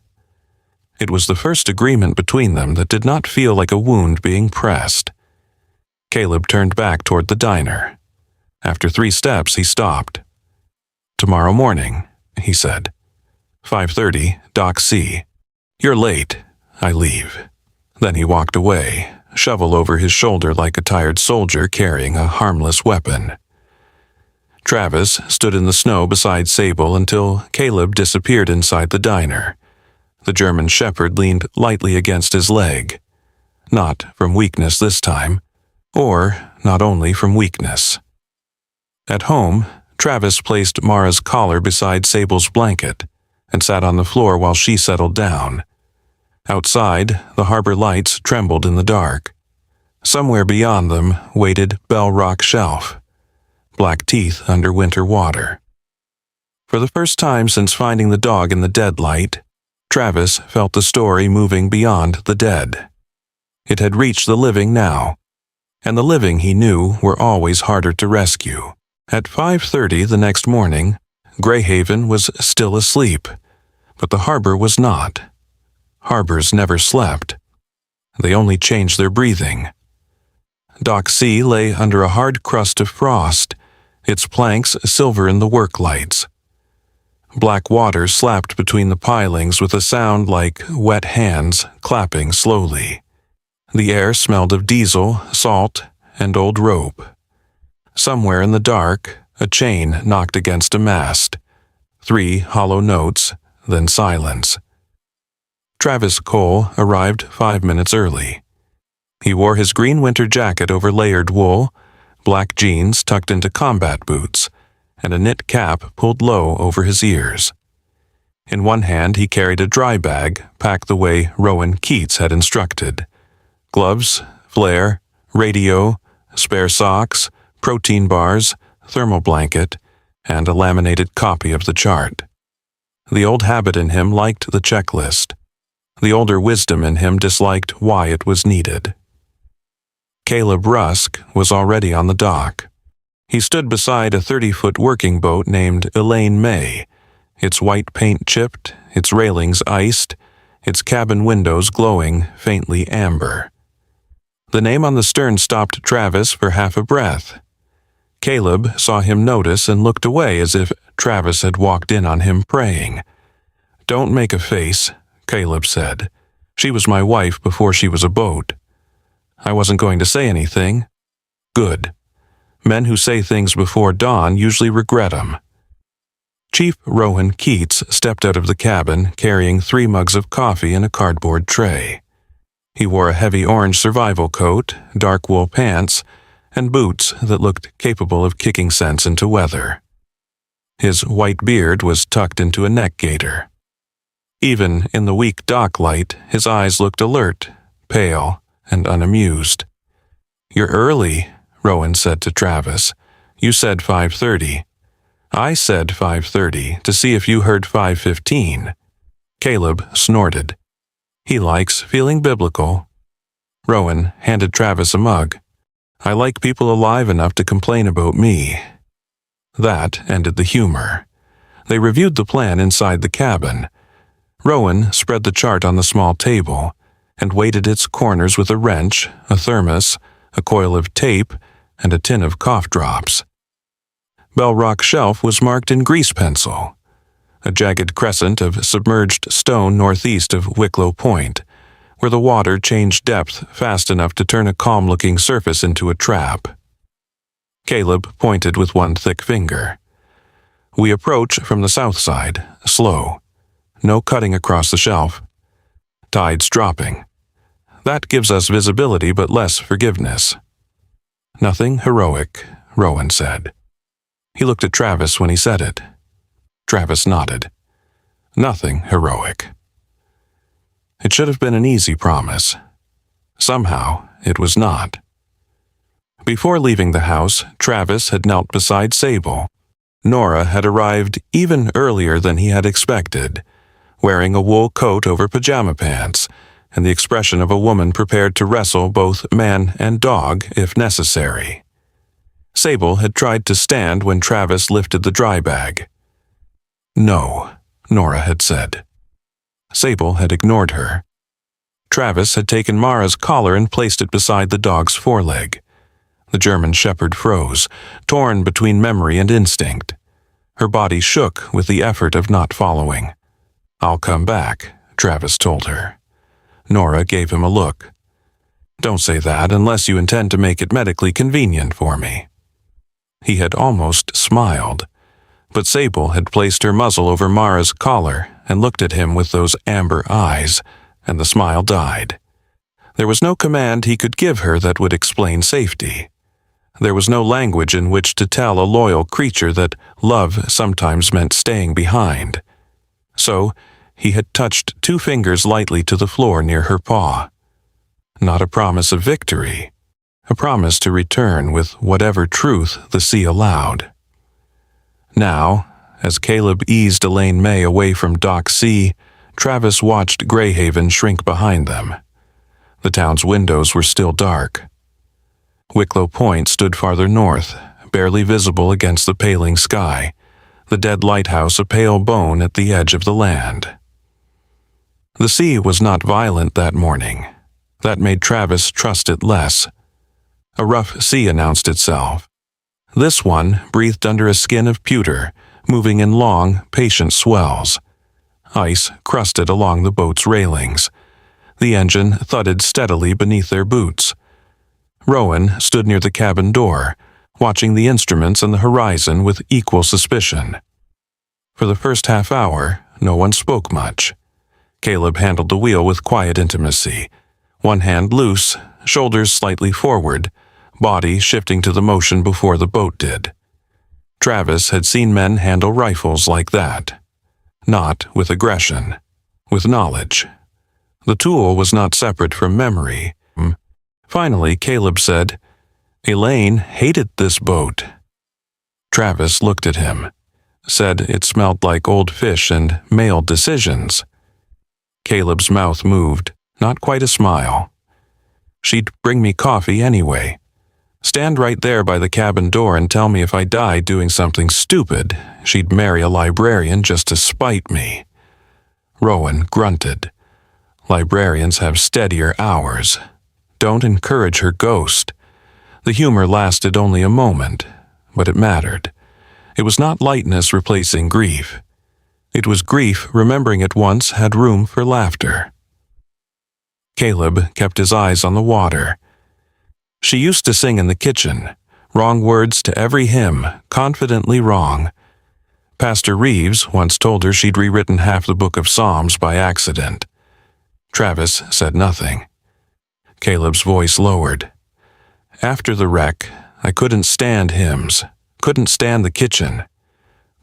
It was the first agreement between them that did not feel like a wound being pressed. Caleb turned back toward the diner. After 3 steps, he stopped. Tomorrow morning, he said. 5:30, Dock C. You're late. I leave. Then he walked away, shovel over his shoulder like a tired soldier carrying a harmless weapon. Travis stood in the snow beside Sable until Caleb disappeared inside the diner. The German shepherd leaned lightly against his leg. Not from weakness this time, or not only from weakness. At home, Travis placed Mara's collar beside Sable's blanket and sat on the floor while she settled down. Outside, the harbor lights trembled in the dark. Somewhere beyond them waited Bell Rock Shelf, black teeth under winter water. For the first time since finding the dog in the dead light, Travis felt the story moving beyond the dead. It had reached the living now, and the living he knew were always harder to rescue. At 5:30 the next morning, Greyhaven was still asleep, but the harbor was not. Harbors never slept. They only changed their breathing. Dock C lay under a hard crust of frost, its planks silver in the work lights. Black water slapped between the pilings with a sound like wet hands clapping slowly. The air smelled of diesel, salt, and old rope. Somewhere in the dark, a chain knocked against a mast. 3 hollow notes, then silence. Travis Cole arrived 5 minutes early. He wore his green winter jacket over layered wool, black jeans tucked into combat boots, and a knit cap pulled low over his ears. In one hand he carried a dry bag packed the way Rowan Keats had instructed. Gloves, flare, radio, spare socks, protein bars, thermal blanket, and a laminated copy of the chart. The old habit in him liked the checklist. The older wisdom in him disliked why it was needed. Caleb Rusk was already on the dock. He stood beside a 30-foot working boat named Elaine May, its white paint chipped, its railings iced, its cabin windows glowing faintly amber. The name on the stern stopped Travis for half a breath. Caleb saw him notice and looked away as if Travis had walked in on him praying. "Don't make a face," Caleb said. "She was my wife before she was a boat." I wasn't going to say anything. Good. Men who say things before dawn usually regret 'em. Chief Rowan Keats stepped out of the cabin carrying 3 mugs of coffee in a cardboard tray. He wore a heavy orange survival coat, dark wool pants, and boots that looked capable of kicking sense into weather. His white beard was tucked into a neck gaiter. Even in the weak dock light, his eyes looked alert, pale, and unamused. "You're early," Rowan said to Travis. "You said 5:30. I said 5:30 to see if you heard 5:15. Caleb snorted. He likes feeling biblical. Rowan handed Travis a mug. "I like people alive enough to complain about me." That ended the humor. They reviewed the plan inside the cabin. Rowan spread the chart on the small table and weighted its corners with a wrench, a thermos, a coil of tape, and a tin of cough drops. Bell Rock Shelf was marked in grease pencil, a jagged crescent of submerged stone northeast of Wicklow Point, where the water changed depth fast enough to turn a calm-looking surface into a trap. Caleb pointed with one thick finger. "We approach from the south side, slow. No cutting across the shelf. Tide's dropping. That gives us visibility but less forgiveness." "Nothing heroic," Rowan said. He looked at Travis when he said it. Travis nodded. Nothing heroic. It should have been an easy promise. Somehow, it was not. Before leaving the house, Travis had knelt beside Sable. Nora had arrived even earlier than he had expected, wearing a wool coat over pajama pants, and the expression of a woman prepared to wrestle both man and dog if necessary. Sable had tried to stand when Travis lifted the dry bag. "No," Nora had said. Sable had ignored her. Travis had taken Mara's collar and placed it beside the dog's foreleg. The German shepherd froze, torn between memory and instinct. Her body shook with the effort of not following. "I'll come back," Travis told her. Nora gave him a look. "Don't say that unless you intend to make it medically convenient for me." He had almost smiled, but Sable had placed her muzzle over Mara's collar and looked at him with those amber eyes, and the smile died. There was no command he could give her that would explain safety. There was no language in which to tell a loyal creature that love sometimes meant staying behind. So, he had touched 2 fingers lightly to the floor near her paw. Not a promise of victory, a promise to return with whatever truth the sea allowed. Now, as Caleb eased Elaine May away from Dock C, Travis watched Greyhaven shrink behind them. The town's windows were still dark. Wicklow Point stood farther north, barely visible against the paling sky, the dead lighthouse a pale bone at the edge of the land. The sea was not violent that morning. That made Travis trust it less. A rough sea announced itself. This one breathed under a skin of pewter, moving in long, patient swells. Ice crusted along the boat's railings. The engine thudded steadily beneath their boots. Rowan stood near the cabin door, watching the instruments and the horizon with equal suspicion. For the first half hour, no one spoke much. Caleb handled the wheel with quiet intimacy, one hand loose, shoulders slightly forward, body shifting to the motion before the boat did. Travis had seen men handle rifles like that. Not with aggression, with knowledge. The tool was not separate from memory. Finally, Caleb said, "Elaine hated this boat." Travis looked at him, said it smelled like old fish and male decisions. Caleb's mouth moved, not quite a smile. "She'd bring me coffee anyway. Stand right there by the cabin door and tell me if I died doing something stupid, she'd marry a librarian just to spite me." Rowan grunted. "Librarians have steadier hours. Don't encourage her ghost." The humor lasted only a moment, but it mattered. It was not lightness replacing grief. It was grief remembering it once had room for laughter. Caleb kept his eyes on the water. She used to sing in the kitchen, wrong words to every hymn, confidently wrong. Pastor Reeves once told her she'd rewritten half the book of Psalms by accident. Travis said nothing. Caleb's voice lowered. "After the wreck, I couldn't stand hymns, couldn't stand the kitchen,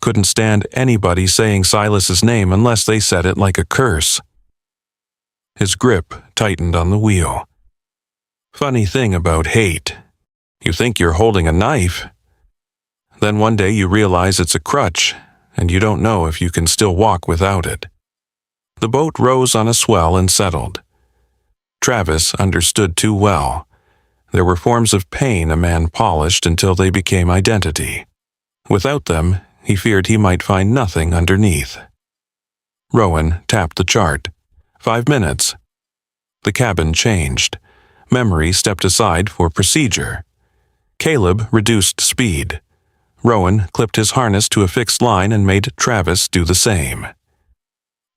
couldn't stand anybody saying Silas's name unless they said it like a curse." His grip tightened on the wheel. "Funny thing about hate. You think you're holding a knife. Then one day you realize it's a crutch, and you don't know if you can still walk without it." The boat rose on a swell and settled. Travis understood too well. There were forms of pain a man polished until they became identity. Without them, he feared he might find nothing underneath. Rowan tapped the chart. 5 minutes. The cabin changed. Memory stepped aside for procedure. Caleb reduced speed. Rowan clipped his harness to a fixed line and made Travis do the same.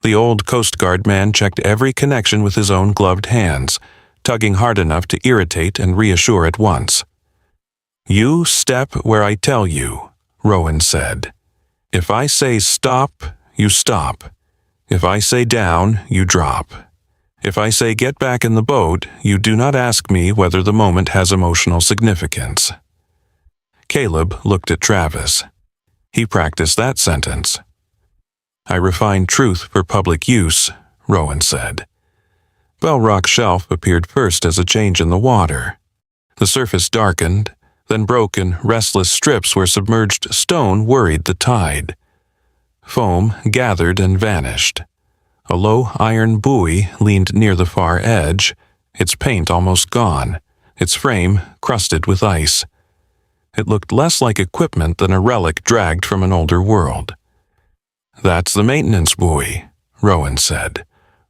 The old Coast Guard man checked every connection with his own gloved hands, tugging hard enough to irritate and reassure at once. "You step where I tell you," Rowan said. "If I say stop, you stop. If I say down, you drop. If I say get back in the boat, you do not ask me whether the moment has emotional significance." Caleb looked at Travis. He practiced that sentence. I refine truth for public use, Rowan said. Bell Rock Shelf appeared first as a change in the water. The surface darkened, then broke in restless strips where submerged stone worried the tide. Foam gathered and vanished. A low iron buoy leaned near the far edge, its paint almost gone, its frame crusted with ice. It looked less like equipment than a relic dragged from an older world. "That's the maintenance buoy," Rowan said,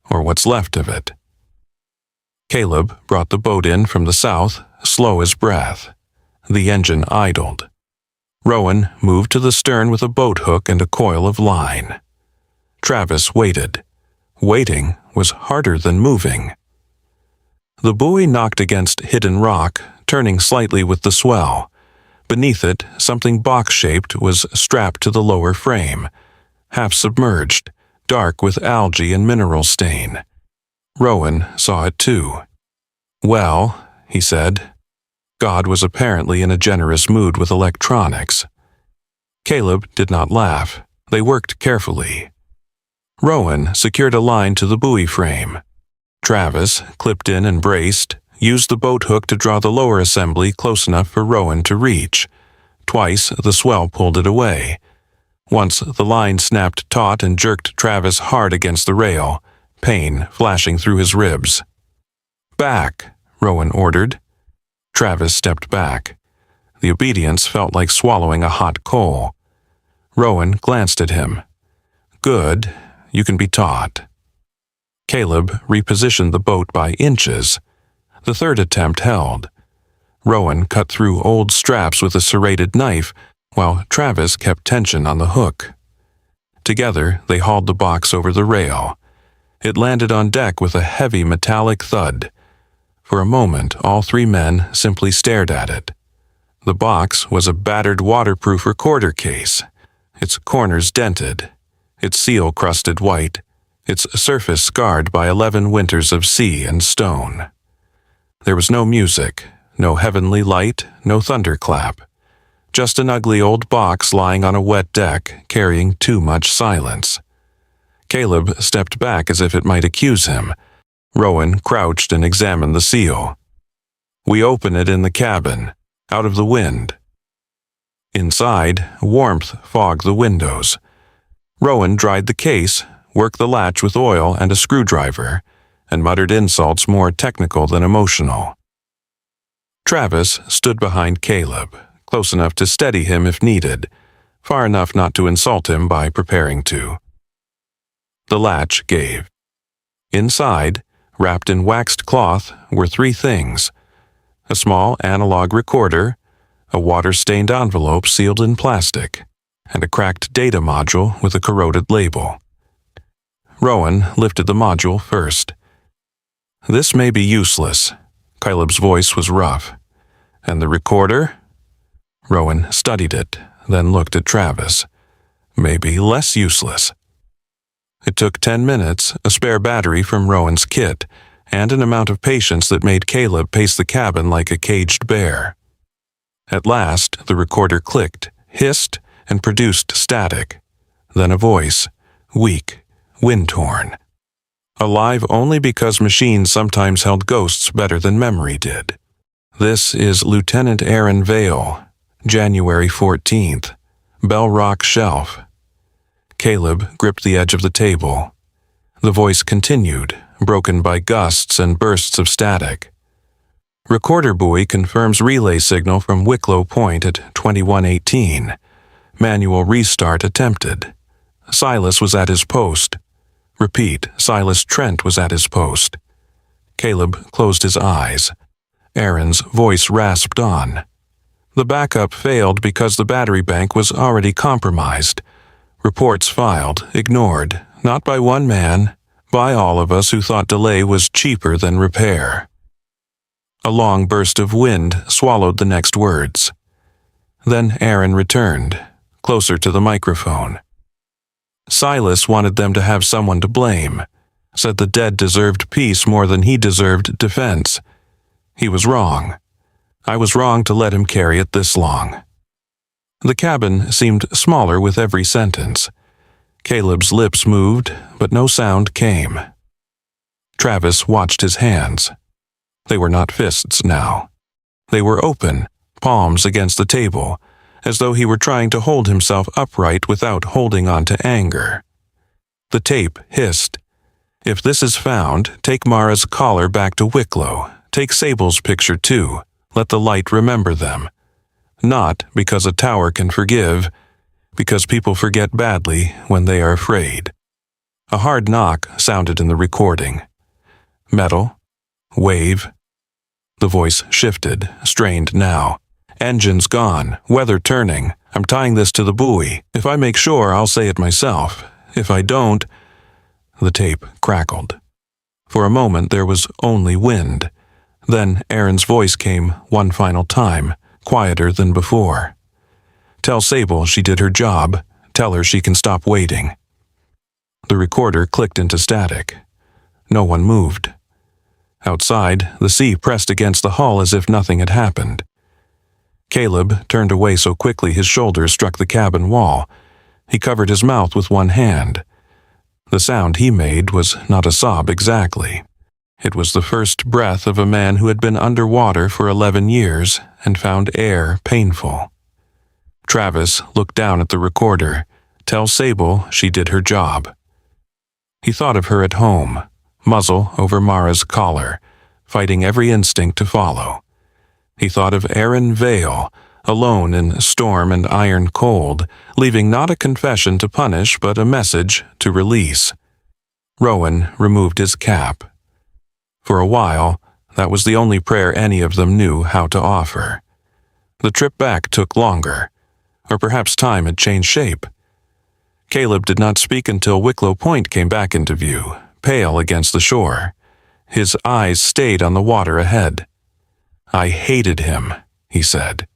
"or what's left of it." Caleb brought the boat in from the south, slow as breath. The engine idled. Rowan moved to the stern with a boat hook and a coil of line. Travis waited. Waiting was harder than moving. The buoy knocked against hidden rock, turning slightly with the swell. Beneath it, something box-shaped was strapped to the lower frame, half submerged, dark with algae and mineral stain. Rowan saw it too. "Well," he said. God was apparently in a generous mood with electronics. Caleb did not laugh. They worked carefully. Rowan secured a line to the buoy frame. Travis, clipped in and braced, used the boat hook to draw the lower assembly close enough for Rowan to reach. Twice the swell pulled it away. Once the line snapped taut and jerked Travis hard against the rail, pain flashing through his ribs. "Back," Rowan ordered. Travis stepped back. The obedience felt like swallowing a hot coal. Rowan glanced at him. "Good, you can be taught." Caleb repositioned the boat by inches. The third attempt held. Rowan cut through old straps with a serrated knife, while Travis kept tension on the hook. Together, they hauled the box over the rail. It landed on deck with a heavy metallic thud. For a moment, all three men simply stared at it. The box was a battered waterproof recorder case, its corners dented, its seal crusted white, its surface scarred by 11 winters of sea and stone. There was no music, no heavenly light, no thunderclap. Just an ugly old box lying on a wet deck, carrying too much silence. Caleb stepped back as if it might accuse him. Rowan crouched and examined the seal. "We open it in the cabin, out of the wind." Inside, warmth fogged the windows. Rowan dried the case, worked the latch with oil and a screwdriver, and muttered insults more technical than emotional. Travis stood behind Caleb, close enough to steady him if needed, far enough not to insult him by preparing to. The latch gave. Inside, wrapped in waxed cloth, were three things: a small analog recorder, a water-stained envelope sealed in plastic, and a cracked data module with a corroded label. Rowan lifted the module first. "This may be useless." Caleb's voice was rough. "And the recorder?" Rowan studied it, then looked at Travis. "Maybe less useless." It took 10 minutes, a spare battery from Rowan's kit, and an amount of patience that made Caleb pace the cabin like a caged bear. At last, the recorder clicked, hissed, and produced static. Then a voice, weak, wind-torn. Alive only because machines sometimes held ghosts better than memory did. "This is Lieutenant Aaron Vale, January 14th, Bell Rock Shelf." Caleb gripped the edge of the table. The voice continued, broken by gusts and bursts of static. "Recorder buoy confirms relay signal from Wicklow Point at 2118. Manual restart attempted. Silas was at his post. Repeat, Silas Trent was at his post." Caleb closed his eyes. Aaron's voice rasped on. "The backup failed because the battery bank was already compromised. Reports filed, ignored, not by one man, by all of us who thought delay was cheaper than repair." A long burst of wind swallowed the next words. Then Aaron returned, closer to the microphone. "Silas wanted them to have someone to blame, said the dead deserved peace more than he deserved defense. He was wrong. I was wrong to let him carry it this long." The cabin seemed smaller with every sentence. Caleb's lips moved, but no sound came. Travis watched his hands. They were not fists now. They were open, palms against the table, as though he were trying to hold himself upright without holding on to anger. The tape hissed. "If this is found, take Mara's collar back to Wicklow. Take Sable's picture too. Let the light remember them. Not because a tower can forgive, because people forget badly when they are afraid." A hard knock sounded in the recording. Metal. Wave. The voice shifted, strained now. "Engine's gone, weather turning. I'm tying this to the buoy. If I make sure, I'll say it myself. If I don't—" The tape crackled. For a moment there was only wind. Then Aaron's voice came one final time, quieter than before. "Tell Sable she did her job. Tell her she can stop waiting." The recorder clicked into static. No one moved. Outside, the sea pressed against the hull as if nothing had happened. Caleb turned away so quickly his shoulders struck the cabin wall. He covered his mouth with one hand. The sound he made was not a sob exactly. It was the first breath of a man who had been underwater for 11 years and found air painful. Travis looked down at the recorder. Tell Sable she did her job. He thought of her at home, muzzle over Mara's collar, fighting every instinct to follow. He thought of Aaron Vale, alone in storm and iron cold, leaving not a confession to punish but a message to release. Rowan removed his cap. For a while, that was the only prayer any of them knew how to offer. The trip back took longer, or perhaps time had changed shape. Caleb did not speak until Wicklow Point came back into view, pale against the shore. His eyes stayed on the water ahead. "I hated him," he said.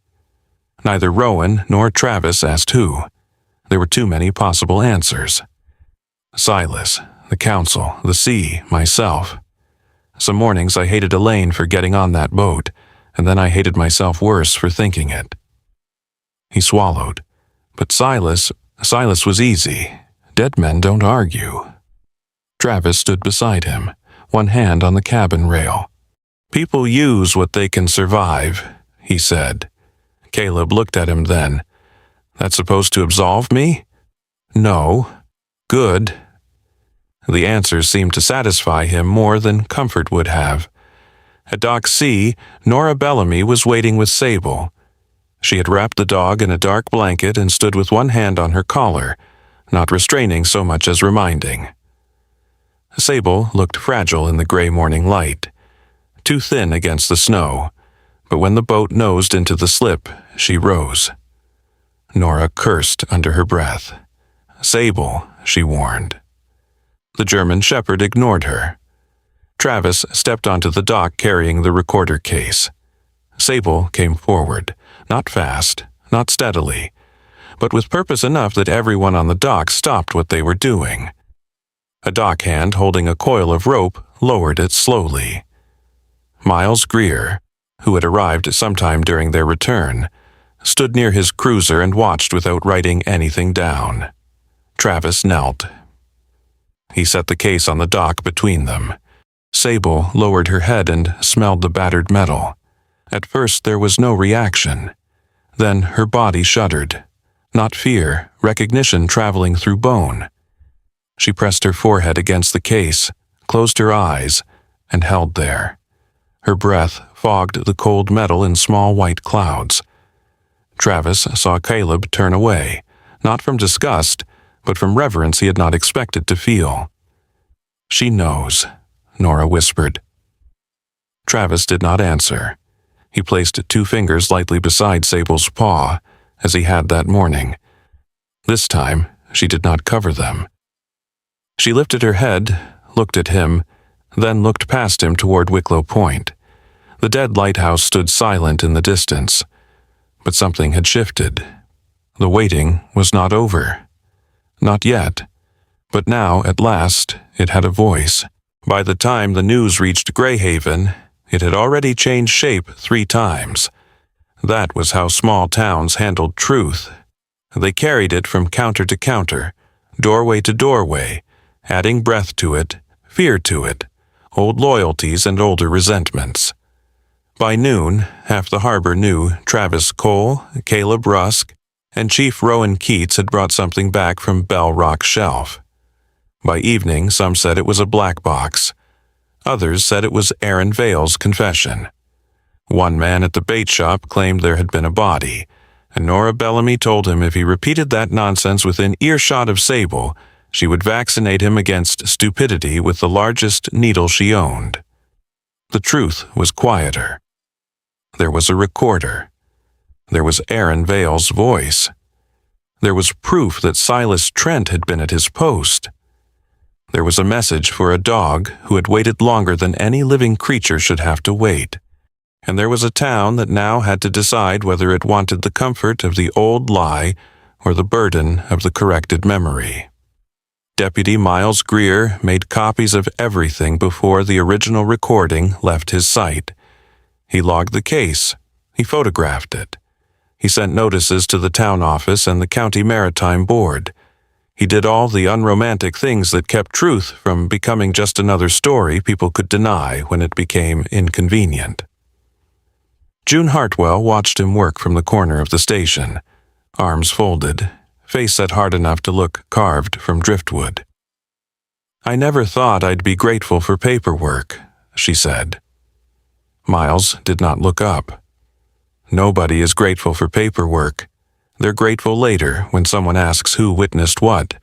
Neither Rowan nor Travis asked who. There were too many possible answers. Silas, the council, the sea, myself. Some mornings I hated Elaine for getting on that boat, and then I hated myself worse for thinking it. He swallowed. But Silas was easy. Dead men don't argue. Travis stood beside him, one hand on the cabin rail. "People use what they can survive," he said. Caleb looked at him then. "That's supposed to absolve me?" "No." "Good." The answer seemed to satisfy him more than comfort would have. At Dock C, Nora Bellamy was waiting with Sable. She had wrapped the dog in a dark blanket and stood with one hand on her collar, not restraining so much as reminding. Sable looked fragile in the gray morning light, too thin against the snow, but when the boat nosed into the slip, she rose. Nora cursed under her breath. "Sable," she warned. The German shepherd ignored her. Travis stepped onto the dock carrying the recorder case. Sable came forward, not fast, not steadily, but with purpose enough that everyone on the dock stopped what they were doing. A dockhand holding a coil of rope lowered it slowly. Miles Greer, who had arrived sometime during their return, stood near his cruiser and watched without writing anything down. Travis knelt. He set the case on the dock between them. Sable lowered her head and smelled the battered metal. At first there was no reaction. Then her body shuddered. Not fear, recognition traveling through bone. She pressed her forehead against the case, closed her eyes, and held there. Her breath fogged the cold metal in small white clouds. Travis saw Caleb turn away, not from disgust, but from reverence he had not expected to feel. "She knows," Nora whispered. Travis did not answer. He placed 2 fingers lightly beside Sable's paw, as he had that morning. This time, she did not cover them. She lifted her head, looked at him, then looked past him toward Wicklow Point. The dead lighthouse stood silent in the distance, but something had shifted. The waiting was not over. Not yet, but now, at last, it had a voice. By the time the news reached Greyhaven, it had already changed shape 3 times. That was how small towns handled truth. They carried it from counter to counter, doorway to doorway, adding breath to it, fear to it, old loyalties and older resentments. By noon, half the harbor knew Travis Cole, Caleb Rusk, and Chief Rowan Keats had brought something back from Bell Rock Shelf. By evening, some said it was a black box. Others said it was Aaron Vale's confession. One man at the bait shop claimed there had been a body, and Nora Bellamy told him if he repeated that nonsense within earshot of Sable, she would vaccinate him against stupidity with the largest needle she owned. The truth was quieter. There was a recorder. There was Aaron Vale's voice. There was proof that Silas Trent had been at his post. There was a message for a dog who had waited longer than any living creature should have to wait. And there was a town that now had to decide whether it wanted the comfort of the old lie or the burden of the corrected memory. Deputy Miles Greer made copies of everything before the original recording left his sight. He logged the case. He photographed it. He sent notices to the town office and the county maritime board. He did all the unromantic things that kept truth from becoming just another story people could deny when it became inconvenient. June Hartwell watched him work from the corner of the station, arms folded, face set hard enough to look carved from driftwood. "I never thought I'd be grateful for paperwork," she said. Miles did not look up. Nobody is grateful for paperwork. They're grateful later when someone asks who witnessed what.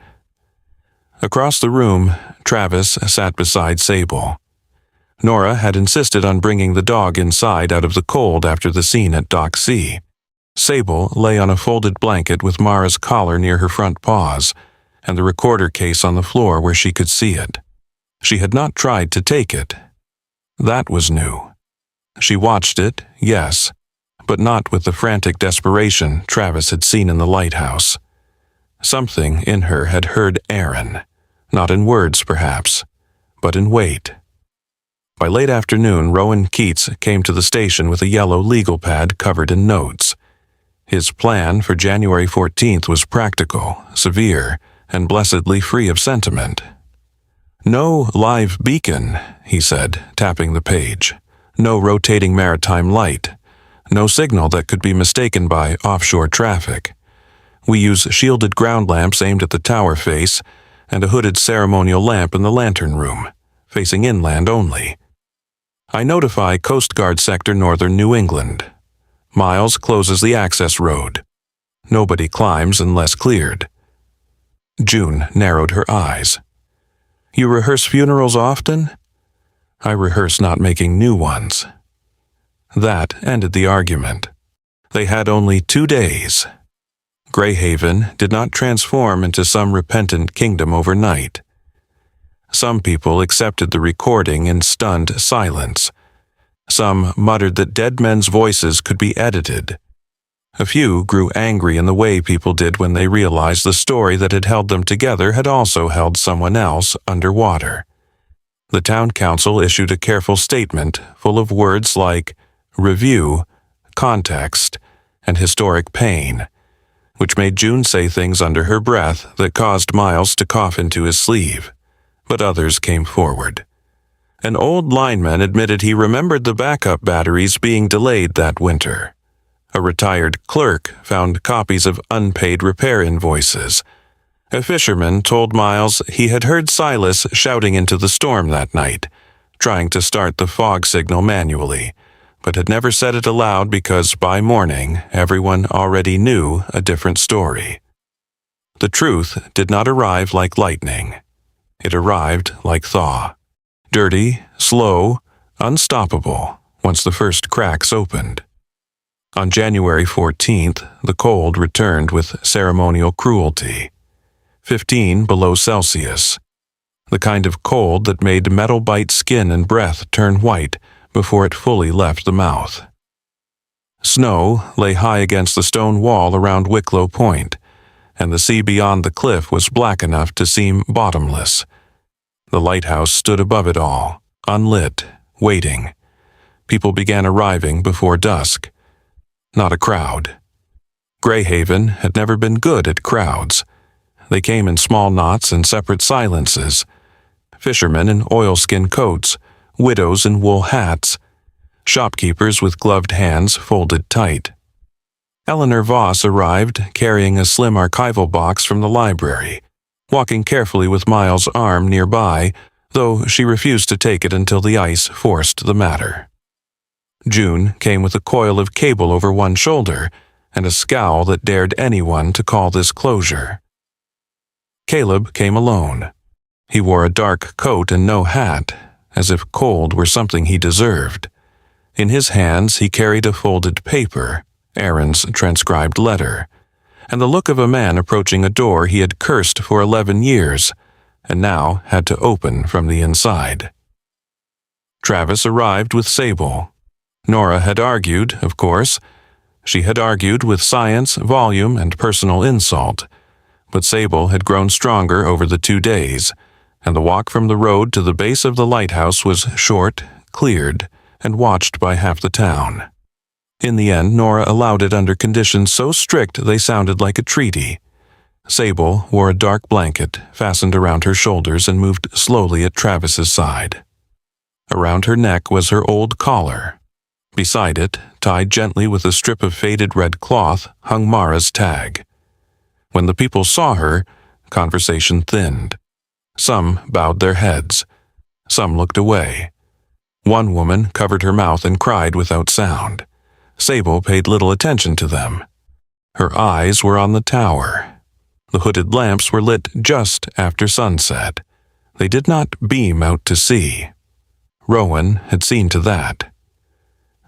Across the room, Travis sat beside Sable. Nora had insisted on bringing the dog inside out of the cold after the scene at Dock C. Sable lay on a folded blanket with Mara's collar near her front paws, and the recorder case on the floor where she could see it. She had not tried to take it. That was new. She watched it, yes, but not with the frantic desperation Travis had seen in the lighthouse. Something in her had heard Aaron, not in words perhaps, but in weight. By late afternoon, Rowan Keats came to the station with a yellow legal pad covered in notes. His plan for January 14th was practical, severe, and blessedly free of sentiment. "No live beacon," he said, tapping the page. "No rotating maritime light. No signal that could be mistaken by offshore traffic. We use shielded ground lamps aimed at the tower face and a hooded ceremonial lamp in the lantern room, facing inland only. I notify Coast Guard Sector Northern New England. Miles closes the access road. Nobody climbs unless cleared." June narrowed her eyes. "You rehearse funerals often?" "I rehearse not making new ones." That ended the argument. They had only 2 days. Greyhaven did not transform into some repentant kingdom overnight. Some people accepted the recording in stunned silence. Some muttered that dead men's voices could be edited. A few grew angry in the way people did when they realized the story that had held them together had also held someone else underwater. The town council issued a careful statement full of words like review, context, and historic pain, which made June say things under her breath that caused Miles to cough into his sleeve. But others came forward. An old lineman admitted he remembered the backup batteries being delayed that winter. A retired clerk found copies of unpaid repair invoices. A fisherman told Miles he had heard Silas shouting into the storm that night, trying to start the fog signal manually, but had never said it aloud because by morning everyone already knew a different story. The truth did not arrive like lightning. It arrived like thaw. Dirty, slow, unstoppable once the first cracks opened. On January 14th, the cold returned with ceremonial cruelty. 15 below Celsius. The kind of cold that made metal bite skin and breath turn white before it fully left the mouth. Snow lay high against the stone wall around Wicklow Point, and the sea beyond the cliff was black enough to seem bottomless. The lighthouse stood above it all, unlit, waiting. People began arriving before dusk. Not a crowd. Greyhaven had never been good at crowds. They came in small knots and separate silences. Fishermen in oilskin coats, widows in wool hats, shopkeepers with gloved hands folded tight. Eleanor Voss arrived, carrying a slim archival box from the library, walking carefully with Miles' arm nearby, though she refused to take it until the ice forced the matter. June came with a coil of cable over one shoulder and a scowl that dared anyone to call this closure. Caleb came alone. He wore a dark coat and no hat, as if cold were something he deserved. In his hands he carried a folded paper, Aaron's transcribed letter, and the look of a man approaching a door he had cursed for 11 years, and now had to open from the inside. Travis arrived with Sable. Nora had argued, of course. She had argued with science, volume, and personal insult, but Sable had grown stronger over the 2 days, and the walk from the road to the base of the lighthouse was short, cleared, and watched by half the town. In the end, Nora allowed it under conditions so strict they sounded like a treaty. Sable wore a dark blanket fastened around her shoulders and moved slowly at Travis's side. Around her neck was her old collar. Beside it, tied gently with a strip of faded red cloth, hung Mara's tag. When the people saw her, conversation thinned. Some bowed their heads. Some looked away. One woman covered her mouth and cried without sound. Sable paid little attention to them. Her eyes were on the tower. The hooded lamps were lit just after sunset. They did not beam out to sea. Rowan had seen to that.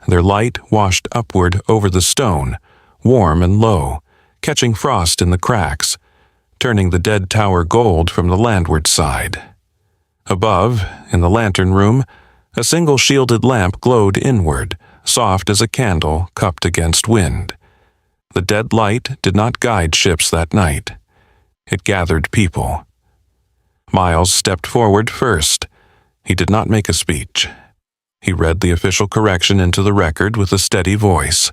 Their light washed upward over the stone, warm and low, catching frost in the cracks, turning the dead tower gold from the landward side. Above, in the lantern room, a single shielded lamp glowed inward, soft as a candle cupped against wind. The dead light did not guide ships that night. It gathered people. Miles stepped forward first. He did not make a speech. He read the official correction into the record with a steady voice.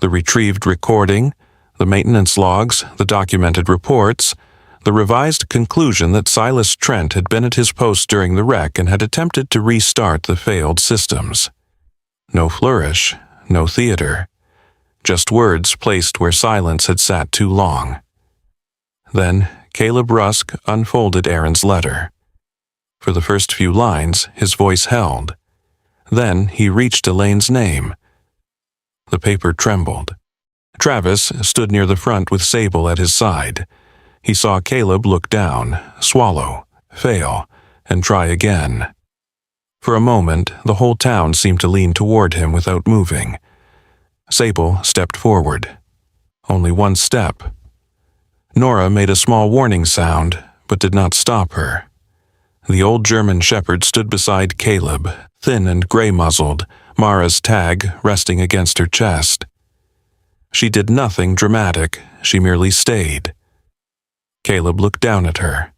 The retrieved recording, the maintenance logs, the documented reports, the revised conclusion that Silas Trent had been at his post during the wreck and had attempted to restart the failed systems. No flourish, no theater. Just words placed where silence had sat too long. Then Caleb Rusk unfolded Aaron's letter. For the first few lines, his voice held. Then he reached Elaine's name. The paper trembled. Travis stood near the front with Sable at his side. He saw Caleb look down, swallow, fail, and try again. For a moment, the whole town seemed to lean toward him without moving. Sable stepped forward. Only one step. Nora made a small warning sound, but did not stop her. The old German shepherd stood beside Caleb, thin and gray-muzzled, Mara's tag resting against her chest. She did nothing dramatic, she merely stayed. Caleb looked down at her.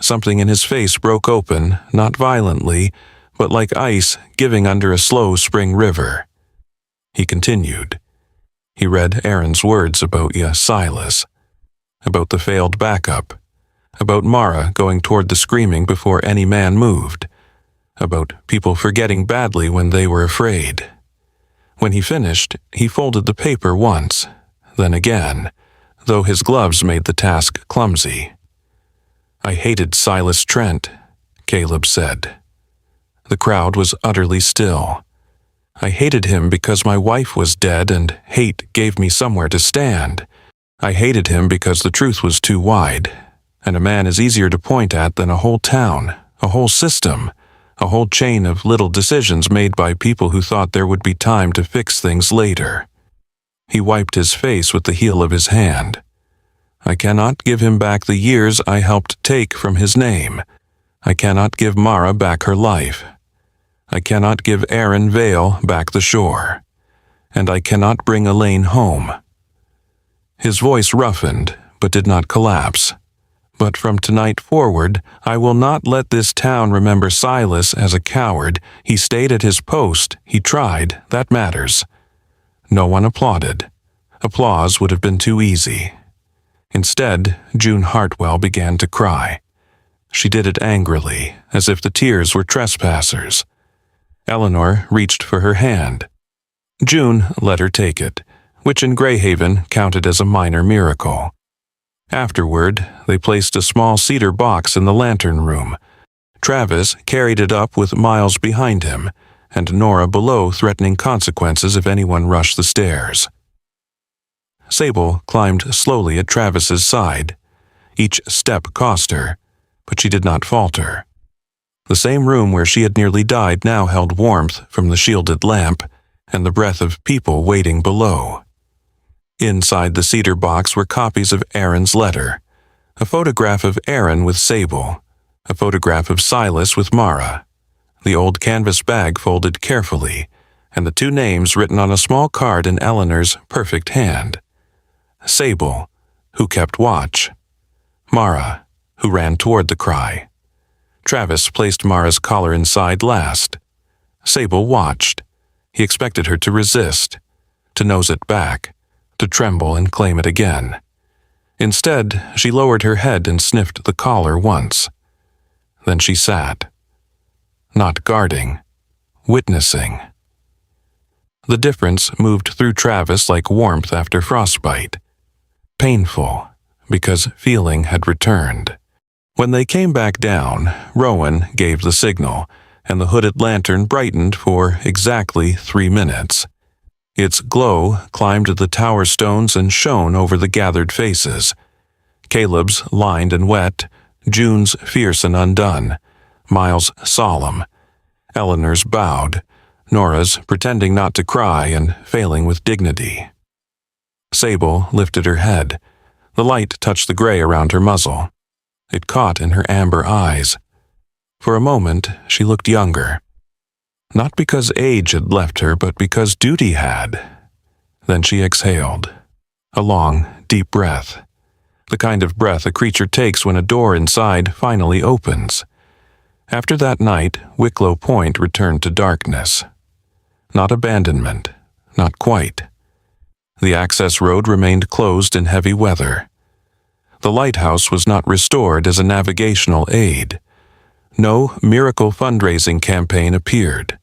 Something in his face broke open, not violently, but like ice giving under a slow spring river. He continued. He read Aaron's words about Silas, about the failed backup, about Mara going toward the screaming before any man moved, about people forgetting badly when they were afraid. When he finished, he folded the paper once, then again, though his gloves made the task clumsy. "I hated Silas Trent," Caleb said. The crowd was utterly still. "I hated him because my wife was dead and hate gave me somewhere to stand. I hated him because the truth was too wide, and a man is easier to point at than a whole town, a whole system, a whole chain of little decisions made by people who thought there would be time to fix things later." He wiped his face with the heel of his hand. "I cannot give him back the years I helped take from his name. I cannot give Mara back her life. I cannot give Aaron Vale back the shore. And I cannot bring Elaine home." His voice roughened, but did not collapse. "But from tonight forward, I will not let this town remember Silas as a coward. He stayed at his post. He tried. That matters." No one applauded. Applause would have been too easy. Instead, June Hartwell began to cry. She did it angrily, as if the tears were trespassers. Eleanor reached for her hand. June let her take it, which in Greyhaven counted as a minor miracle. Afterward, they placed a small cedar box in the lantern room. Travis carried it up with Miles behind him, and Nora below threatening consequences if anyone rushed the stairs. Sable climbed slowly at Travis's side. Each step cost her, but she did not falter. The same room where she had nearly died now held warmth from the shielded lamp and the breath of people waiting below. Inside the cedar box were copies of Aaron's letter, a photograph of Aaron with Sable, a photograph of Silas with Mara, the old canvas bag folded carefully, and the two names written on a small card in Eleanor's perfect hand. Sable, who kept watch. Mara, who ran toward the cry. Travis placed Mara's collar inside last. Sable watched. He expected her to resist, to nose it back, to tremble and claim it again. Instead, she lowered her head and sniffed the collar once. Then she sat. Not guarding, witnessing. The difference moved through Travis like warmth after frostbite. Painful, because feeling had returned. When they came back down, Rowan gave the signal, and the hooded lantern brightened for exactly 3 minutes. Its glow climbed the tower stones and shone over the gathered faces. Caleb's lined and wet, June's fierce and undone, Miles' solemn, Eleanor's bowed, Nora's pretending not to cry and failing with dignity. Sable lifted her head. The light touched the gray around her muzzle. It caught in her amber eyes. For a moment, she looked younger. Not because age had left her, but because duty had. Then she exhaled. A long, deep breath. The kind of breath a creature takes when a door inside finally opens. After that night, Wicklow Point returned to darkness. Not abandonment, not quite. The access road remained closed in heavy weather. The lighthouse was not restored as a navigational aid. No miracle fundraising campaign appeared.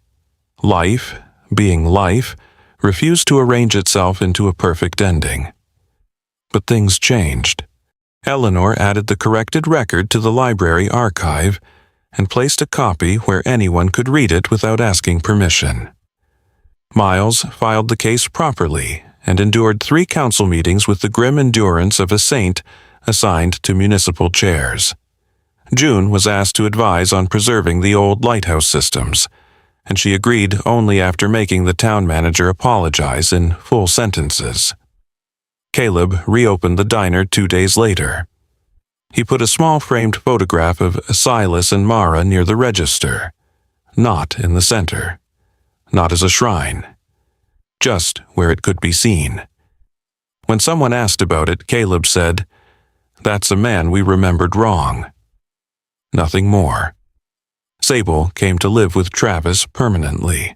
Life, being life, refused to arrange itself into a perfect ending. But things changed. Eleanor added the corrected record to the library archive and placed a copy where anyone could read it without asking permission. Miles filed the case properly and endured 3 council meetings with the grim endurance of a saint assigned to municipal chairs. June was asked to advise on preserving the old lighthouse systems, and she agreed only after making the town manager apologize in full sentences. Caleb reopened the diner 2 days later. He put a small framed photograph of Silas and Mara near the register, not in the center, not as a shrine, just where it could be seen. When someone asked about it, Caleb said, "That's a man we remembered wrong." Nothing more. Sable came to live with Travis permanently.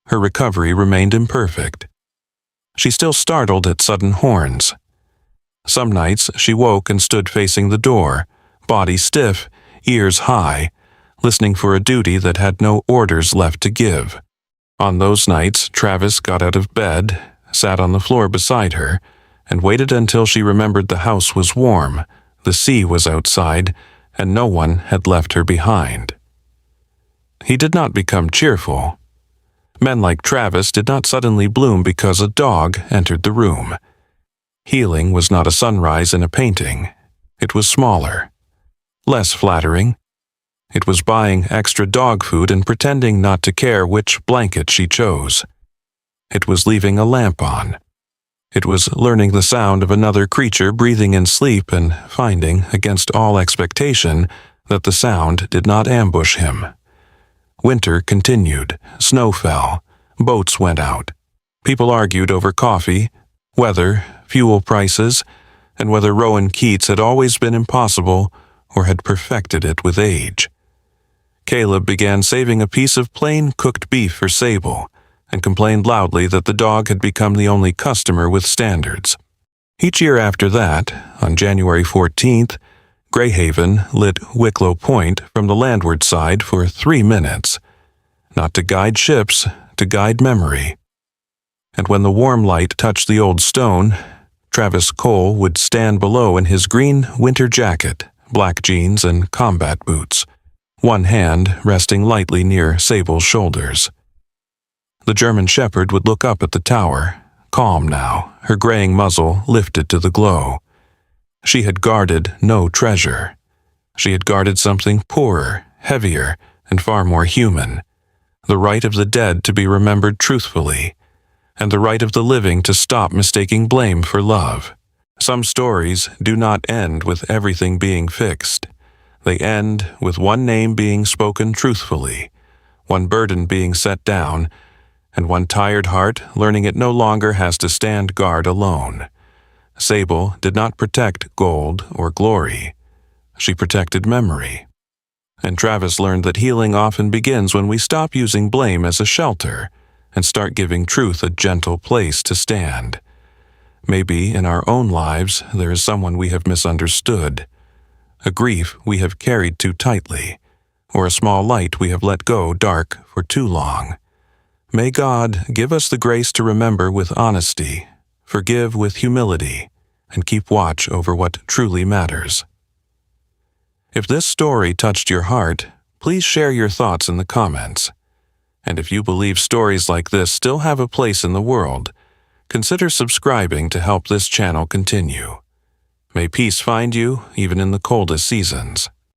Her recovery remained imperfect. She still startled at sudden horns. Some nights she woke and stood facing the door, body stiff, ears high, listening for a duty that had no orders left to give. On those nights, Travis got out of bed, sat on the floor beside her, and waited until she remembered the house was warm, the sea was outside, and no one had left her behind. He did not become cheerful. Men like Travis did not suddenly bloom because a dog entered the room. Healing was not a sunrise in a painting. It was smaller, less flattering. It was buying extra dog food and pretending not to care which blanket she chose. It was leaving a lamp on. It was learning the sound of another creature breathing in sleep and finding, against all expectation, that the sound did not ambush him. Winter continued, snow fell, boats went out. People argued over coffee, weather, fuel prices, and whether Rowan Keats had always been impossible or had perfected it with age. Caleb began saving a piece of plain cooked beef for Sable and complained loudly that the dog had become the only customer with standards. Each year after that, on January 14th, Greyhaven lit Wicklow Point from the landward side for 3 minutes, not to guide ships, to guide memory. And when the warm light touched the old stone, Travis Cole would stand below in his green winter jacket, black jeans, and combat boots, one hand resting lightly near Sable's shoulders. The German shepherd would look up at the tower, calm now, her graying muzzle lifted to the glow. She had guarded no treasure. She had guarded something poorer, heavier, and far more human, the right of the dead to be remembered truthfully, and the right of the living to stop mistaking blame for love. Some stories do not end with everything being fixed. They end with one name being spoken truthfully, one burden being set down, and one tired heart learning it no longer has to stand guard alone. Sable did not protect gold or glory. She protected memory. And Travis learned that healing often begins when we stop using blame as a shelter and start giving truth a gentle place to stand. Maybe in our own lives there is someone we have misunderstood, a grief we have carried too tightly, or a small light we have let go dark for too long. May God give us the grace to remember with honesty, forgive with humility, and keep watch over what truly matters. If this story touched your heart, please share your thoughts in the comments. And if you believe stories like this still have a place in the world, consider subscribing to help this channel continue. May peace find you even in the coldest seasons.